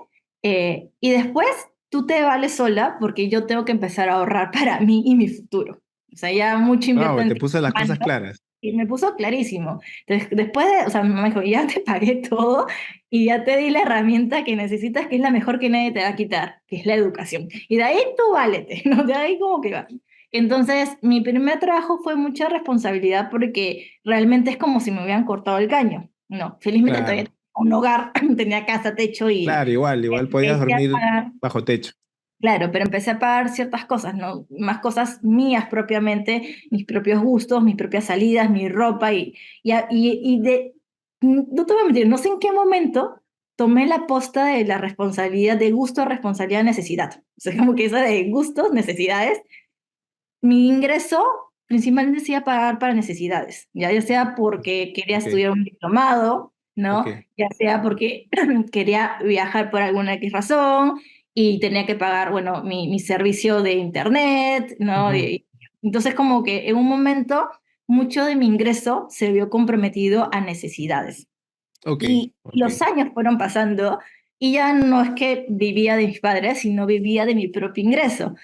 y después tú te vales sola porque yo tengo que empezar a ahorrar para mí y mi futuro. O sea, ya mucho invierto Wow, en te ti. puso las cosas claras. Y me puso clarísimo. Entonces, después de, o sea, mi mamá dijo, ya te pagué todo y ya te di la herramienta que necesitas, que es la mejor que nadie te va a quitar, que es la educación. Y de ahí tú válete, ¿no? De ahí como que va. Entonces, mi primer trabajo fue mucha responsabilidad porque realmente es como si me hubieran cortado el caño. No, felizmente todavía Claro, tenía un hogar, tenía casa, techo y claro, igual podías empecé a dormir pagar. bajo techo. Claro, pero empecé a pagar ciertas cosas, ¿no? Más cosas mías propiamente, mis propios gustos, mis propias salidas, mi ropa no te voy a mentir, no sé en qué momento tomé la posta de la responsabilidad, de gusto, responsabilidad, necesidad. O sea, como que esa de gustos, necesidades, mi ingreso principalmente se iba a pagar para necesidades, ya sea porque quería Ok, estudiar un diplomado, ¿no? ok. Ya sea porque quería viajar por alguna X razón y tenía que pagar, bueno, mi servicio de internet, ¿no? Ujú. Entonces, como que en un momento mucho de mi ingreso se vio comprometido a necesidades. Ok, Y ok. los años fueron pasando y ya no es que vivía de mis padres, sino vivía de mi propio ingreso.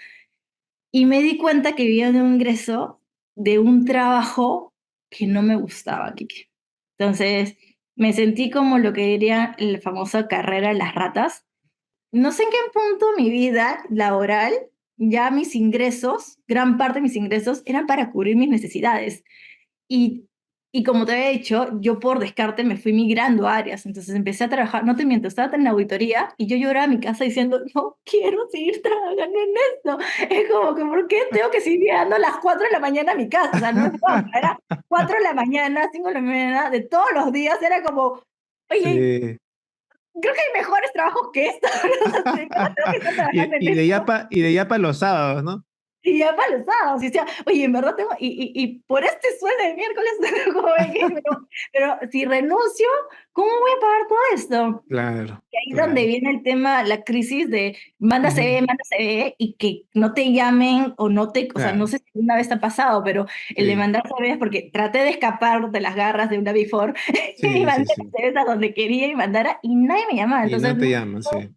Y me di cuenta que vivía de un ingreso de un trabajo que no me gustaba, Kike. Entonces, me sentí como lo que diría la famosa carrera de las ratas. No sé en qué punto de mi vida laboral ya mis ingresos, gran parte de mis ingresos, eran para cubrir mis necesidades. Y, y como te había dicho, yo por descarte me fui migrando a áreas, entonces empecé a trabajar, no te miento, estaba en la auditoría y yo lloraba a mi casa diciendo, no quiero seguir trabajando en esto. Es como que, ¿por qué tengo que seguir llegando a las 4 de la mañana a mi casa? O sea, no es broma, era 4 de la mañana, 5 de la mañana, de todos los días, era como, oye, Sí. creo que hay mejores trabajos que esto, ¿no? O sea, tengo que estar trabajando en esto. Y de yapa los sábados, ¿no? Y ya para los sábados, y decía, oye, en verdad tengo, y por este sueldo de miércoles, como pero si renuncio, ¿cómo voy a pagar todo esto? Claro, Y ahí es donde claro. viene el tema, la crisis de Ujú. manda CV, y que no te llamen o no te, o sea, no Claro, sé si una vez te ha pasado, pero el de sí, mandar CV es porque traté de escapar de las garras de una Big Four y sí, mandé sí, sí. CVs a donde quería y mandara y nadie me llamaba. Y Entonces, no te llaman, sí.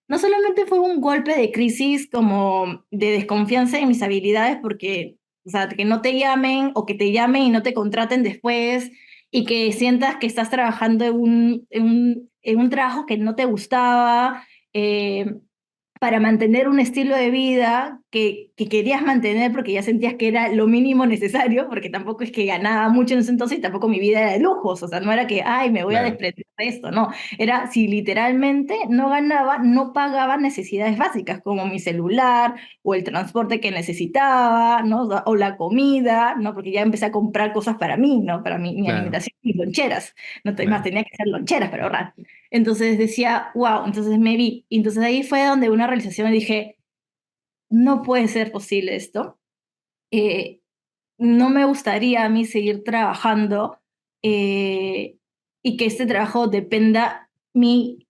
no solamente fue un golpe de crisis como de desconfianza en mis habilidades porque, o sea, que no te llamen o que te llamen y no te contraten después y que sientas que estás trabajando en un trabajo que no te gustaba, eh, para mantener un estilo de vida que querías mantener porque ya sentías que era lo mínimo necesario, porque tampoco es que ganaba mucho en ese entonces y tampoco mi vida era de lujos, o sea, no era que, ay, me voy a Claro. desprender de esto, no, era si literalmente no ganaba, no pagaba necesidades básicas como mi celular o el transporte que necesitaba, ¿no? O la comida, ¿no? Porque ya empecé a comprar cosas para mí, ¿no? Para mi Claro, alimentación, mis loncheras, no más claro. tenía que hacer loncheras para ahorrar. Entonces decía, wow, entonces me vi. Y entonces ahí fue donde una realización dije, no puede ser posible esto. Eh, no me gustaría a mí seguir trabajando eh, y que este trabajo dependa mi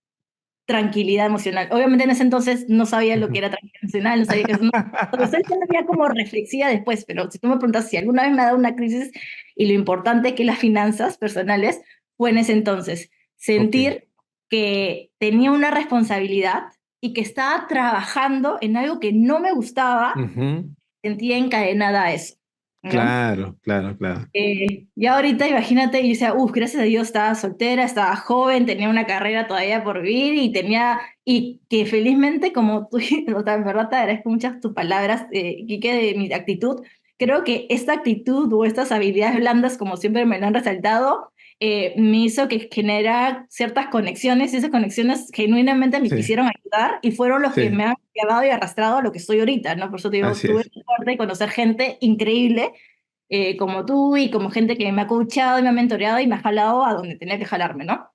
tranquilidad emocional. Obviamente en ese entonces no sabía lo que Ujú. era tranquilidad emocional, no sabía que eso no, lo estoy diciendo ya como reflexiva después, pero si tú me preguntas si alguna vez me ha dado una crisis y lo importante que las finanzas personales fue en ese entonces, Ok. sentir que tenía una responsabilidad y que estaba trabajando en algo que no me gustaba, Ujú. sentía encadenada a eso, ¿no? Claro, claro, claro. Ya ahorita, imagínate, yo decía, gracias a Dios estaba soltera, estaba joven, tenía una carrera todavía por vivir y que felizmente, como tú, o sea, en verdad te agradezco muchas tus palabras, Quique, de mi actitud. Creo que esta actitud o estas habilidades blandas, como siempre me lo han resaltado, me hizo que generara ciertas conexiones y esas conexiones genuinamente me Sí, quisieron ayudar y fueron los que sí, me han llevado y arrastrado a lo que soy ahorita, ¿no? Por eso te digo, así tuve es. la suerte de conocer gente increíble como tú y como gente que me ha coachado y me ha mentoreado y me ha jalado a donde tenía que jalarme, ¿no?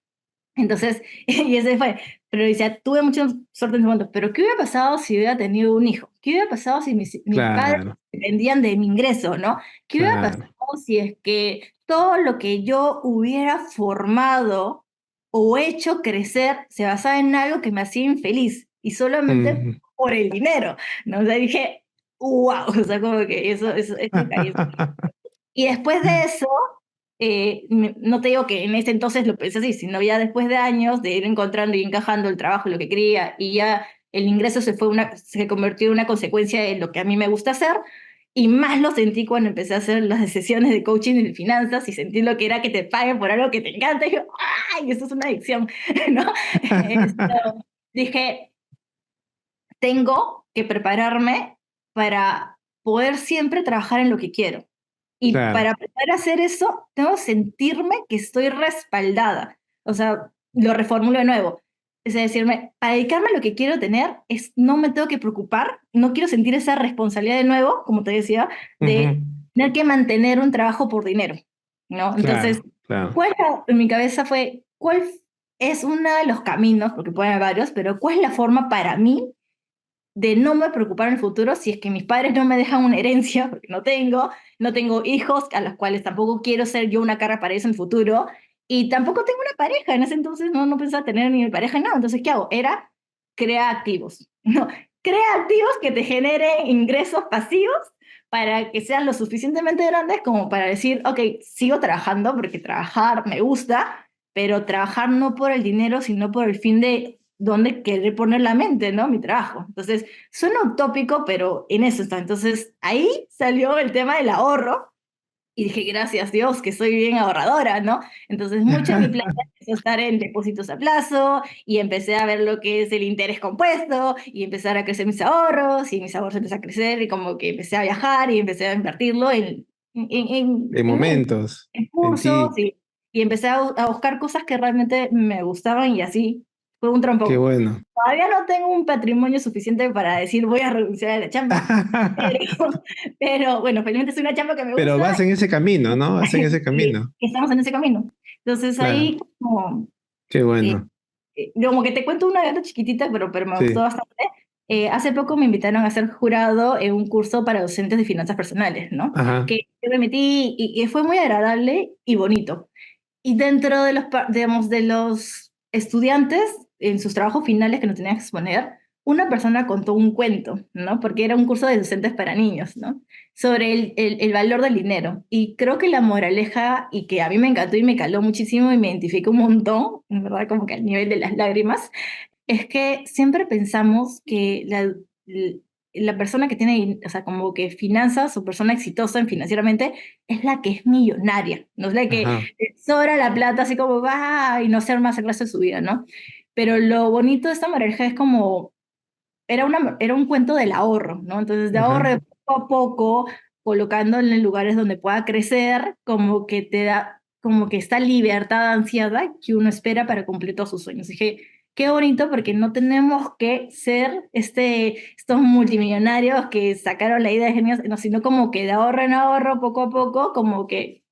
Entonces, y ese fue, pero decía, tuve mucha suerte en ese momento, pero ¿qué hubiera pasado si hubiera tenido un hijo? ¿Qué hubiera pasado si mis padres Claro, dependían de mi ingreso, ¿no? ¿Qué hubiera pasado claro. si es que todo lo que yo hubiera formado o hecho crecer se basaba en algo que me hacía infeliz y solamente Ujú. por el dinero, ¿no? O sea, dije, wow, o sea, como que eso caí. Y después de eso, no te digo que en ese entonces lo pensé así, sino ya después de años de ir encontrando y encajando el trabajo, lo que quería, y ya el ingreso se convirtió en una consecuencia de lo que a mí me gusta hacer, y más lo sentí cuando empecé a hacer las sesiones de coaching de finanzas y sentí lo que era que te paguen por algo que te encanta, y dije, ¡ay, esto es una adicción! ¿No? Dije, tengo que prepararme para poder siempre trabajar en lo que quiero. Y Claro. para poder hacer eso, tengo que sentirme que estoy respaldada. O sea, lo reformulo de nuevo. Es decirme, para dedicarme a lo que quiero tener, no me tengo que preocupar, no quiero sentir esa responsabilidad de nuevo, como te decía, Ujú. de tener que mantener un trabajo por dinero, ¿no? Entonces, Claro, claro. en mi cabeza fue, ¿cuál es uno de los caminos, porque pueden haber varios, pero cuál es la forma para mí de no me preocupar en el futuro si es que mis padres no me dejan una herencia, porque no tengo hijos a los cuales tampoco quiero ser yo una carga para eso en el futuro, y tampoco tengo una pareja, en ese entonces no pensaba tener ni pareja, nada, entonces ¿qué hago? Era crear activos, ¿no? Crea activos que te generen ingresos pasivos para que sean lo suficientemente grandes como para decir, ok, sigo trabajando porque trabajar me gusta, pero trabajar no por el dinero, sino por el fin de dónde querer poner la mente, ¿no? Mi trabajo. Entonces, suena utópico, pero en eso está. Entonces, ahí salió el tema del ahorro y dije, gracias Dios, que soy bien ahorradora, ¿no? Entonces, mucha de mi plata empezó a estar en depósitos a plazo y empecé a ver lo que es el interés compuesto y empezar a crecer mis ahorros y mis ahorros empezaron a crecer y como que empecé a viajar y empecé a invertirlo De momentos, en en cursos ti, y empecé a buscar cosas que realmente me gustaban y así fue un qué trompo. bueno. Todavía no tengo un patrimonio suficiente para decir voy a renunciar a la chamba, pero, pero bueno, felizmente es una chamba que me Pero gusta vas en ese camino, ¿no? Vas en ese y camino. estamos en ese camino. Entonces Claro, ahí como, qué eh, bueno. como que te cuento una gata chiquitita, pero me gustó Sí, bastante. Hace poco me invitaron a ser jurado en un curso para docentes de finanzas personales, ¿no? ajá, Que me metí y fue muy agradable y bonito. Y dentro de digamos, de los estudiantes, en sus trabajos finales que nos tenían que exponer, una persona contó un cuento, ¿no? Porque era un curso de docentes para niños, ¿no? Sobre el valor del dinero. Y creo que la moraleja, y que a mí me encantó y me caló muchísimo y me identificó un montón, en verdad, como que al nivel de las lágrimas, es que siempre pensamos que la persona que tiene, o sea, como que finanzas o persona exitosa en financieramente es la que es millonaria, no es la que ajá, sobra la plata así como va y no hacer más el resto de su vida, ¿no? Pero lo bonito de esta mareja es como, era un cuento del ahorro, ¿no? Entonces, de ajá. ahorro poco a poco, colocándolo en lugares donde pueda crecer, como que te da, como que esta libertad ansiada que uno espera para cumplir todos sus sueños. Dije, qué bonito porque no tenemos que ser estos multimillonarios que sacaron la idea de genios, no, sino como que de ahorro en ahorro, poco a poco, como que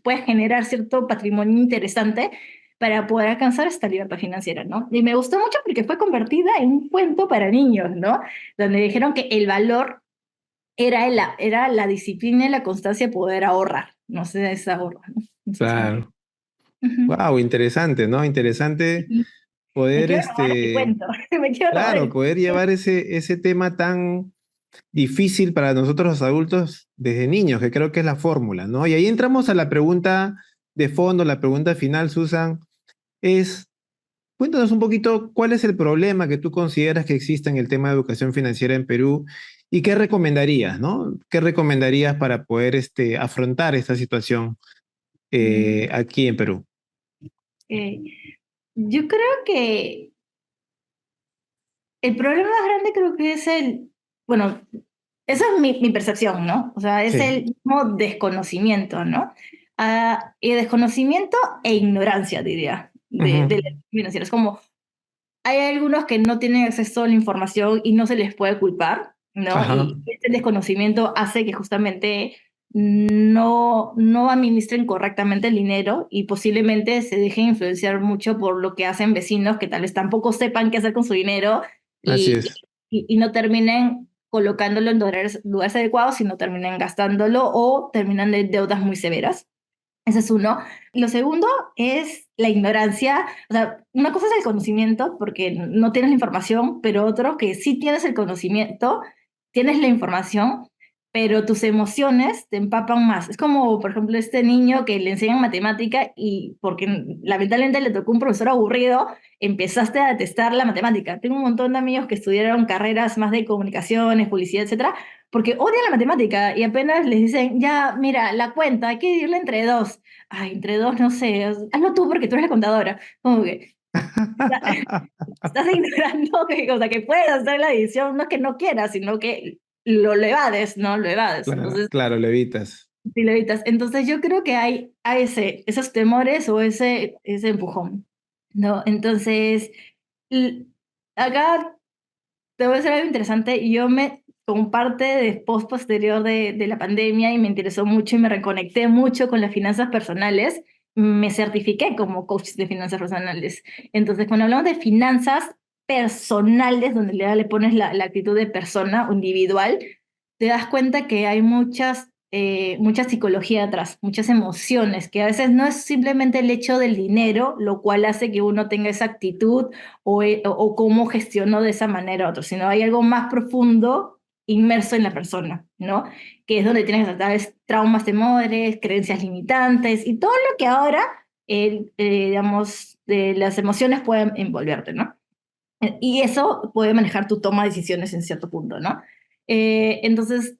puedes generar cierto patrimonio interesante para poder alcanzar esta libertad financiera, ¿no? Y me gustó mucho porque fue convertida en un cuento para niños, ¿no? Donde dijeron que el valor era la disciplina y la constancia de poder ahorrar, no sé, es ahorro, ¿no? Entonces, Claro. ujú. Wow, interesante, ¿no? Interesante Y me poder, quiero robar ese cuento, me quiero robar claro, el poder cuento. llevar ese tema tan difícil para nosotros los adultos desde niños, que creo que es la fórmula, ¿no? Y ahí entramos a la pregunta de fondo, la pregunta final, Susan, es, cuéntanos un poquito cuál es el problema que tú consideras que existe en el tema de educación financiera en Perú y qué recomendarías, ¿no? ¿Qué recomendarías para poder afrontar esta situación Mm, aquí en Perú? eh, yo creo que el problema más grande creo que es bueno, esa es mi percepción, ¿no? O sea, es Sí, el mismo desconocimiento, ¿no? Y desconocimiento e ignorancia, diría, de ujú, la financiera. Es como, hay algunos que no tienen acceso a la información y no se les puede culpar, ¿no? ajá, Y este desconocimiento hace que justamente no administren correctamente el dinero y posiblemente se dejen influenciar mucho por lo que hacen vecinos que tal vez tampoco sepan qué hacer con su dinero así y, es. y no terminen colocándolo en lugares adecuados, sino terminen gastándolo o terminan en deudas muy severas. Ese es uno. Lo segundo es la ignorancia. O sea, una cosa es el conocimiento, porque no tienes la información, pero otro que sí tienes el conocimiento, tienes la información, pero tus emociones te empapan más. Es como, por ejemplo, este niño que le enseñan matemática y porque lamentablemente le tocó un profesor aburrido, empezaste a detestar la matemática. Tengo un montón de amigos que estudiaron carreras más de comunicaciones, publicidad, etcétera, porque odian la matemática y apenas les dicen, ya, mira, la cuenta, hay que dividirla entre dos. Ay, entre dos, no sé, hazlo tú porque tú eres la contadora. Como que estás ignorando que, o sea, que puedes hacer la división, no es que no quieras, sino que lo evades, ¿no? Lo evades. Claro, Entonces, claro, lo evitas. si lo evitas. Entonces, yo creo que hay esos temores o ese empujón, ¿no? Entonces, l- acá te voy a decir algo interesante. Yo como parte de post posterior de la pandemia y me interesó mucho y me reconecté mucho con las finanzas personales, me certifiqué como coach de finanzas personales. Entonces, cuando hablamos de finanzas, personales, donde le pones la actitud de persona o individual, te das cuenta que hay mucha psicología atrás, muchas emociones, que a veces no es simplemente el hecho del dinero, lo cual hace que uno tenga esa actitud o cómo gestionó de esa manera a otro, sino hay algo más profundo inmerso en la persona, ¿no? Que es donde tienes tal vez traumas, temores, creencias limitantes y todo lo que ahora, digamos, las emociones pueden envolverte, ¿no? Y eso puede manejar tu toma de decisiones en cierto punto, ¿no? Entonces,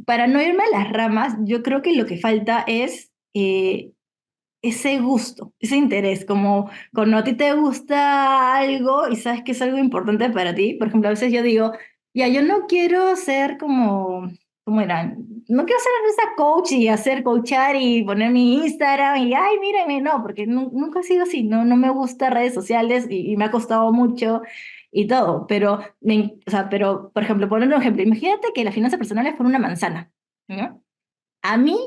para no irme a las ramas, yo creo que lo que falta es ese gusto, ese interés, como cuando a ti te gusta algo y sabes que es algo importante para ti. Por ejemplo, a veces yo digo, ya, yo no quiero ser como, ¿cómo eran? No quiero ser esa coach y hacer coachar y poner mi Instagram y, ay, mírame, no, porque nunca he sido así, no me gusta redes sociales y me ha costado mucho y todo, pero, o sea, pero, por ejemplo, poner un ejemplo, imagínate que las finanzas personales fueron una manzana, ¿no? A mí,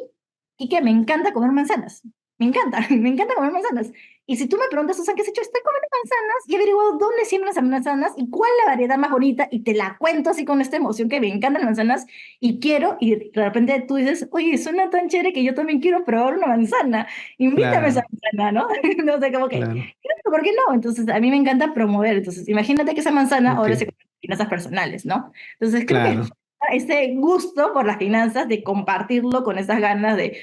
y que me encanta comer manzanas. Me encanta, me encanta comer manzanas. Y si tú me preguntas, Susan, ¿qué has hecho? Estoy comiendo manzanas y he averiguado dónde siembran las manzanas y cuál es la variedad más bonita y te la cuento así con esta emoción que me encantan las manzanas y quiero, y de repente tú dices, oye, suena tan chévere que yo también quiero probar una manzana. Invítame a esa Claro, manzana, ¿no? No sé, como que, claro, ¿por qué no? Entonces, a mí me encanta promover. Entonces, imagínate que esa manzana ok, ahora se convierte en finanzas personales, ¿no? Entonces, creo que claro, ese gusto por las finanzas, de compartirlo con esas ganas de...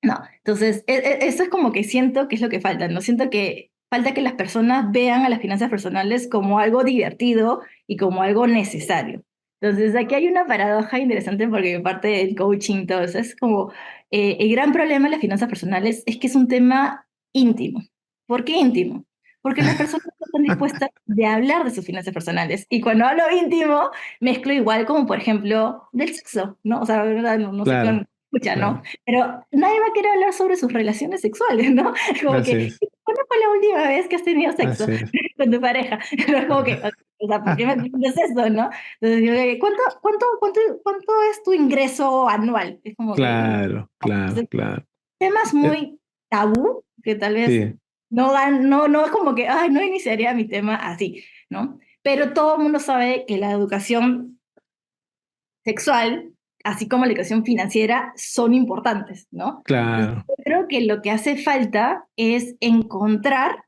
No, entonces eso es como que siento que es lo que falta, ¿no? Siento que falta que las personas vean a las finanzas personales como algo divertido y como algo necesario. Entonces aquí hay una paradoja interesante porque parte del coaching, todo eso es como el gran problema de las finanzas personales es que es un tema íntimo. ¿Por qué íntimo? Porque las personas no están dispuestas de hablar de sus finanzas personales. Y cuando hablo íntimo, mezclo igual como, por ejemplo, del sexo, ¿no? O sea, ¿verdad? No sé claro, cuándo escucha, ¿no? claro. Pero nadie va a querer hablar sobre sus relaciones sexuales, ¿no? Como Así que, es, ¿cuándo fue la última vez que has tenido sexo así es. con tu pareja? No es como que, o sea, ¿por qué me preguntas eso, no? Entonces, yo, ¿cuánto es tu ingreso anual? Es como que, Claro, claro, entonces, claro. temas Eh, muy tabú, que tal vez sí, no es como que, ay, no iniciaría mi tema así, ¿no? Pero todo el mundo sabe que la educación sexual, así como la educación financiera, son importantes, ¿no? Entonces, claro. yo creo que lo que hace falta es encontrar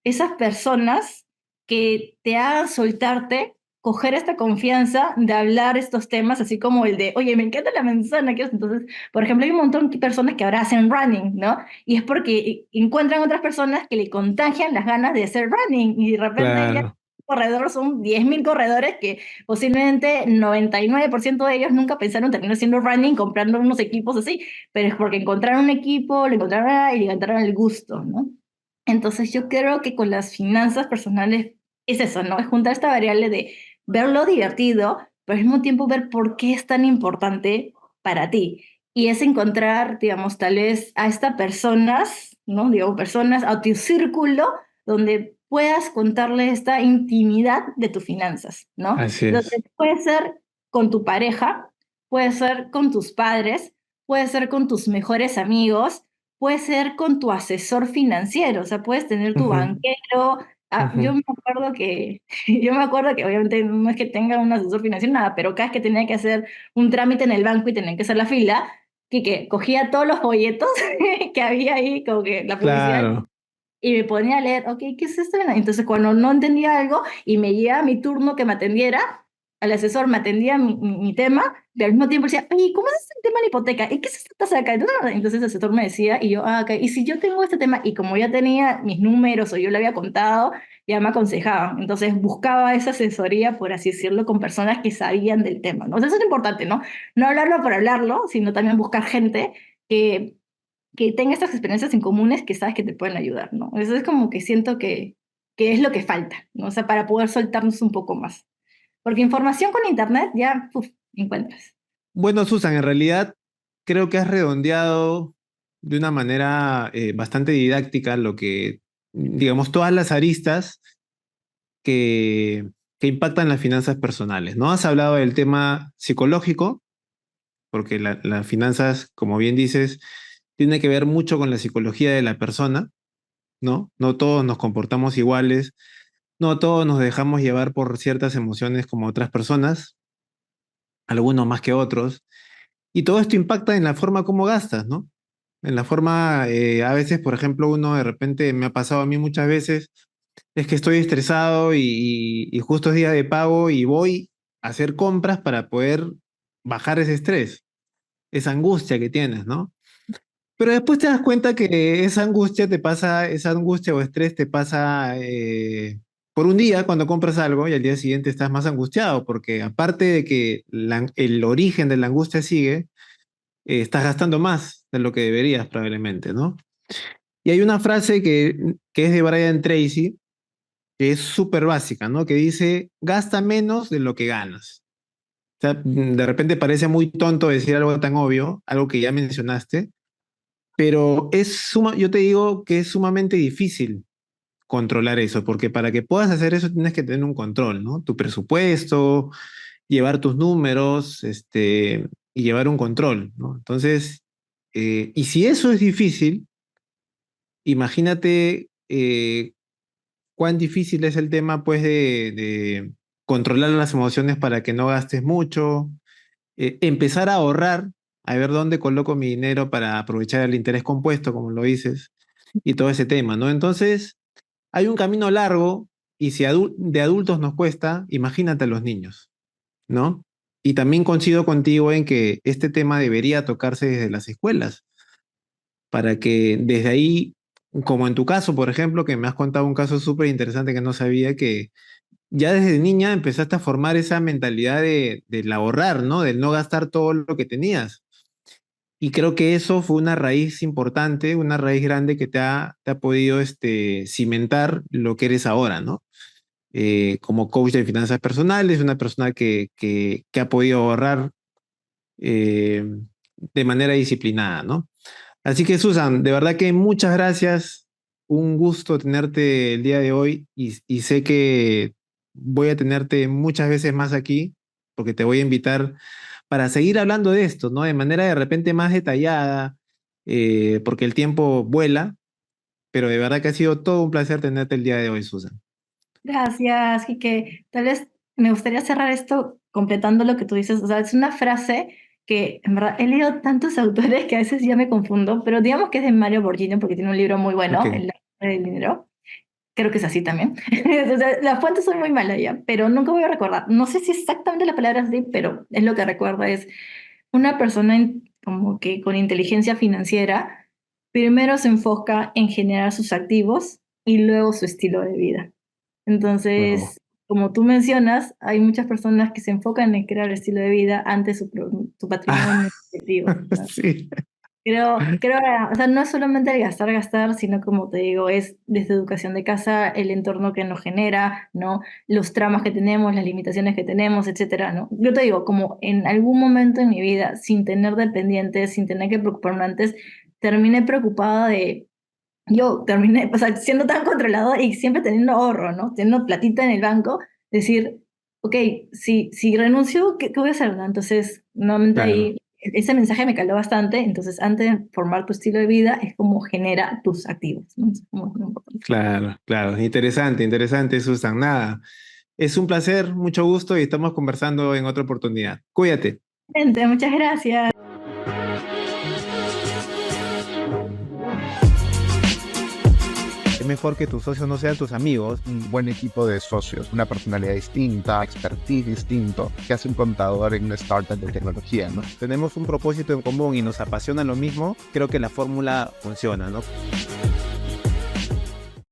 esas personas que te hagan soltarte, coger esta confianza de hablar estos temas, así como el de, oye, me encanta la manzana, quiero... Entonces, por ejemplo, hay un montón de personas que ahora hacen running, ¿no? Y es porque encuentran otras personas que le contagian las ganas de hacer running y de repente ya Claro, corredor son 10.000 corredores que posiblemente 99% de ellos nunca pensaron terminar siendo running comprando unos equipos así, pero es porque encontraron un equipo, lo encontraron y le encontraron el gusto, ¿no? Entonces yo creo que con las finanzas personales es eso, ¿no? Es juntar esta variable de verlo divertido, pero al mismo tiempo ver por qué es tan importante para ti. Y es encontrar, digamos, tal vez a estas personas, ¿no? Digo, personas, a tu círculo, donde puedas contarle esta intimidad de tus finanzas, ¿no? así es. Donde puede ser con tu pareja, puede ser con tus padres, puede ser con tus mejores amigos, puede ser con tu asesor financiero, o sea, puedes tener tu Ujú, banquero. Yo ujú. me acuerdo que, yo me acuerdo que obviamente no es que tenga un asesor financiero, nada, pero cada vez que tenía que hacer un trámite en el banco y tenía que hacer la fila, que cogía todos los folletos que había ahí, como que la publicidad, Claro, y me ponía a leer, ok, ¿qué es esto? Entonces, cuando no entendía algo y me llegaba mi turno que me atendiera, el asesor me atendía mi tema, y al mismo tiempo decía, oye, ¿cómo es este tema de la hipoteca? ¿Y qué es esta tasa de acá? Entonces el asesor me decía, y yo, ok, y si yo tengo este tema, y como ya tenía mis números o yo le había contado, ya me aconsejaban. Entonces buscaba esa asesoría, por así decirlo, con personas que sabían del tema, ¿no? O sea, eso es importante, ¿no? No hablarlo por hablarlo, sino también buscar gente que tenga estas experiencias en comunes que sabes que te pueden ayudar, ¿no? Eso es como que siento que es lo que falta, ¿no? O sea, para poder soltarnos un poco más. Porque información con internet ya, uf, encuentras. bueno, Susan, en realidad creo que has redondeado de una manera bastante didáctica lo que, digamos, todas las aristas que, que impactan las finanzas personales, ¿no? Has hablado del tema psicológico, porque las finanzas, como bien dices, tiene que ver mucho con la psicología de la persona, ¿no? No todos nos comportamos iguales, no todos nos dejamos llevar por ciertas emociones como otras personas, algunos más que otros, y todo esto impacta en la forma como gastas, ¿no? En la forma, a veces, por ejemplo, uno de repente, me ha pasado a mí muchas veces, es que estoy estresado y justo es día de pago y voy a hacer compras para poder bajar ese estrés, esa angustia que tienes, ¿no? Pero después te das cuenta que esa angustia te pasa, esa angustia o estrés te pasa por un día cuando compras algo y al día siguiente estás más angustiado, porque aparte de que el origen de la angustia sigue, estás gastando más de lo que deberías probablemente, ¿no? Y hay una frase que es de Brian Tracy, que es súper básica, ¿no? Que dice, gasta menos de lo que ganas. O sea, de repente parece muy tonto decir algo tan obvio, algo que ya mencionaste, pero yo te digo que es sumamente difícil controlar eso, porque para que puedas hacer eso tienes que tener un control, ¿no? Tu presupuesto, llevar tus números, y llevar un control, ¿no? Entonces, y si eso es difícil, imagínate cuán difícil es el tema, pues, de controlar las emociones para que no gastes mucho, empezar a ahorrar, a ver dónde coloco mi dinero para aprovechar el interés compuesto, como lo dices, y todo ese tema, ¿no? Entonces, hay un camino largo y si de adultos nos cuesta, imagínate a los niños, ¿no? Y también coincido contigo en que este tema debería tocarse desde las escuelas, para que desde ahí, como en tu caso, por ejemplo, que me has contado un caso súper interesante que no sabía, que ya desde niña empezaste a formar esa mentalidad del ahorrar, ¿no? Del no gastar todo lo que tenías. Y creo que eso fue una raíz importante, una raíz grande que te ha podido cimentar lo que eres ahora, ¿no? Como coach de finanzas personales, una persona que ha podido ahorrar eh, de manera disciplinada, ¿no? Así que Susan, de verdad que muchas gracias, un gusto tenerte el día de hoy y sé que voy a tenerte muchas veces más aquí porque te voy a invitar para seguir hablando de esto, ¿no? De manera de repente más detallada, porque el tiempo vuela, pero de verdad que ha sido todo un placer tenerte el día de hoy, Susan. Gracias, que tal vez me gustaría cerrar esto completando lo que tú dices. O sea, es una frase que en verdad he leído tantos autores que a veces ya me confundo, pero digamos que es de Mario Borghini porque tiene un libro muy bueno, Ok, El arte del dinero. Creo que es así también. O sea, las fuentes son muy malas ya, pero nunca voy a recordar. No sé si exactamente la palabra es así, pero es lo que recuerdo. Es una persona como que con inteligencia financiera, primero se enfoca en generar sus activos y luego su estilo de vida. wow. Entonces, como tú mencionas, hay muchas personas que se enfocan en crear el estilo de vida antes su patrimonio efectivo, ¿no? Sí, O sea, no es solamente el gastar, gastar, sino como te digo, es desde educación de casa, el entorno que nos genera, ¿no? Los traumas que tenemos, las limitaciones que tenemos, etcétera, ¿no? Yo te digo, como en algún momento en mi vida, sin tener dependientes, sin tener que preocuparme antes, terminé preocupada yo terminé, o sea, siendo tan controlador y siempre teniendo ahorro, ¿no? Teniendo platita en el banco, decir, ok, si renuncio, ¿qué voy a hacer, no? Entonces, nuevamente claro, ahí, ese mensaje me caló bastante. Entonces, antes de formar tu estilo de vida, es como genera tus activos, ¿no? Es como muy importante. claro, claro. Interesante, interesante, Susan. Nada, es un placer, mucho gusto y estamos conversando en otra oportunidad. Cuídate. Gente, muchas gracias. Es mejor que tus socios no sean tus amigos. Un buen equipo de socios, una personalidad distinta, expertise distinto, que hace un contador en una startup de tecnología, ¿no? Tenemos un propósito en común y nos apasiona lo mismo. Creo que la fórmula funciona, ¿no?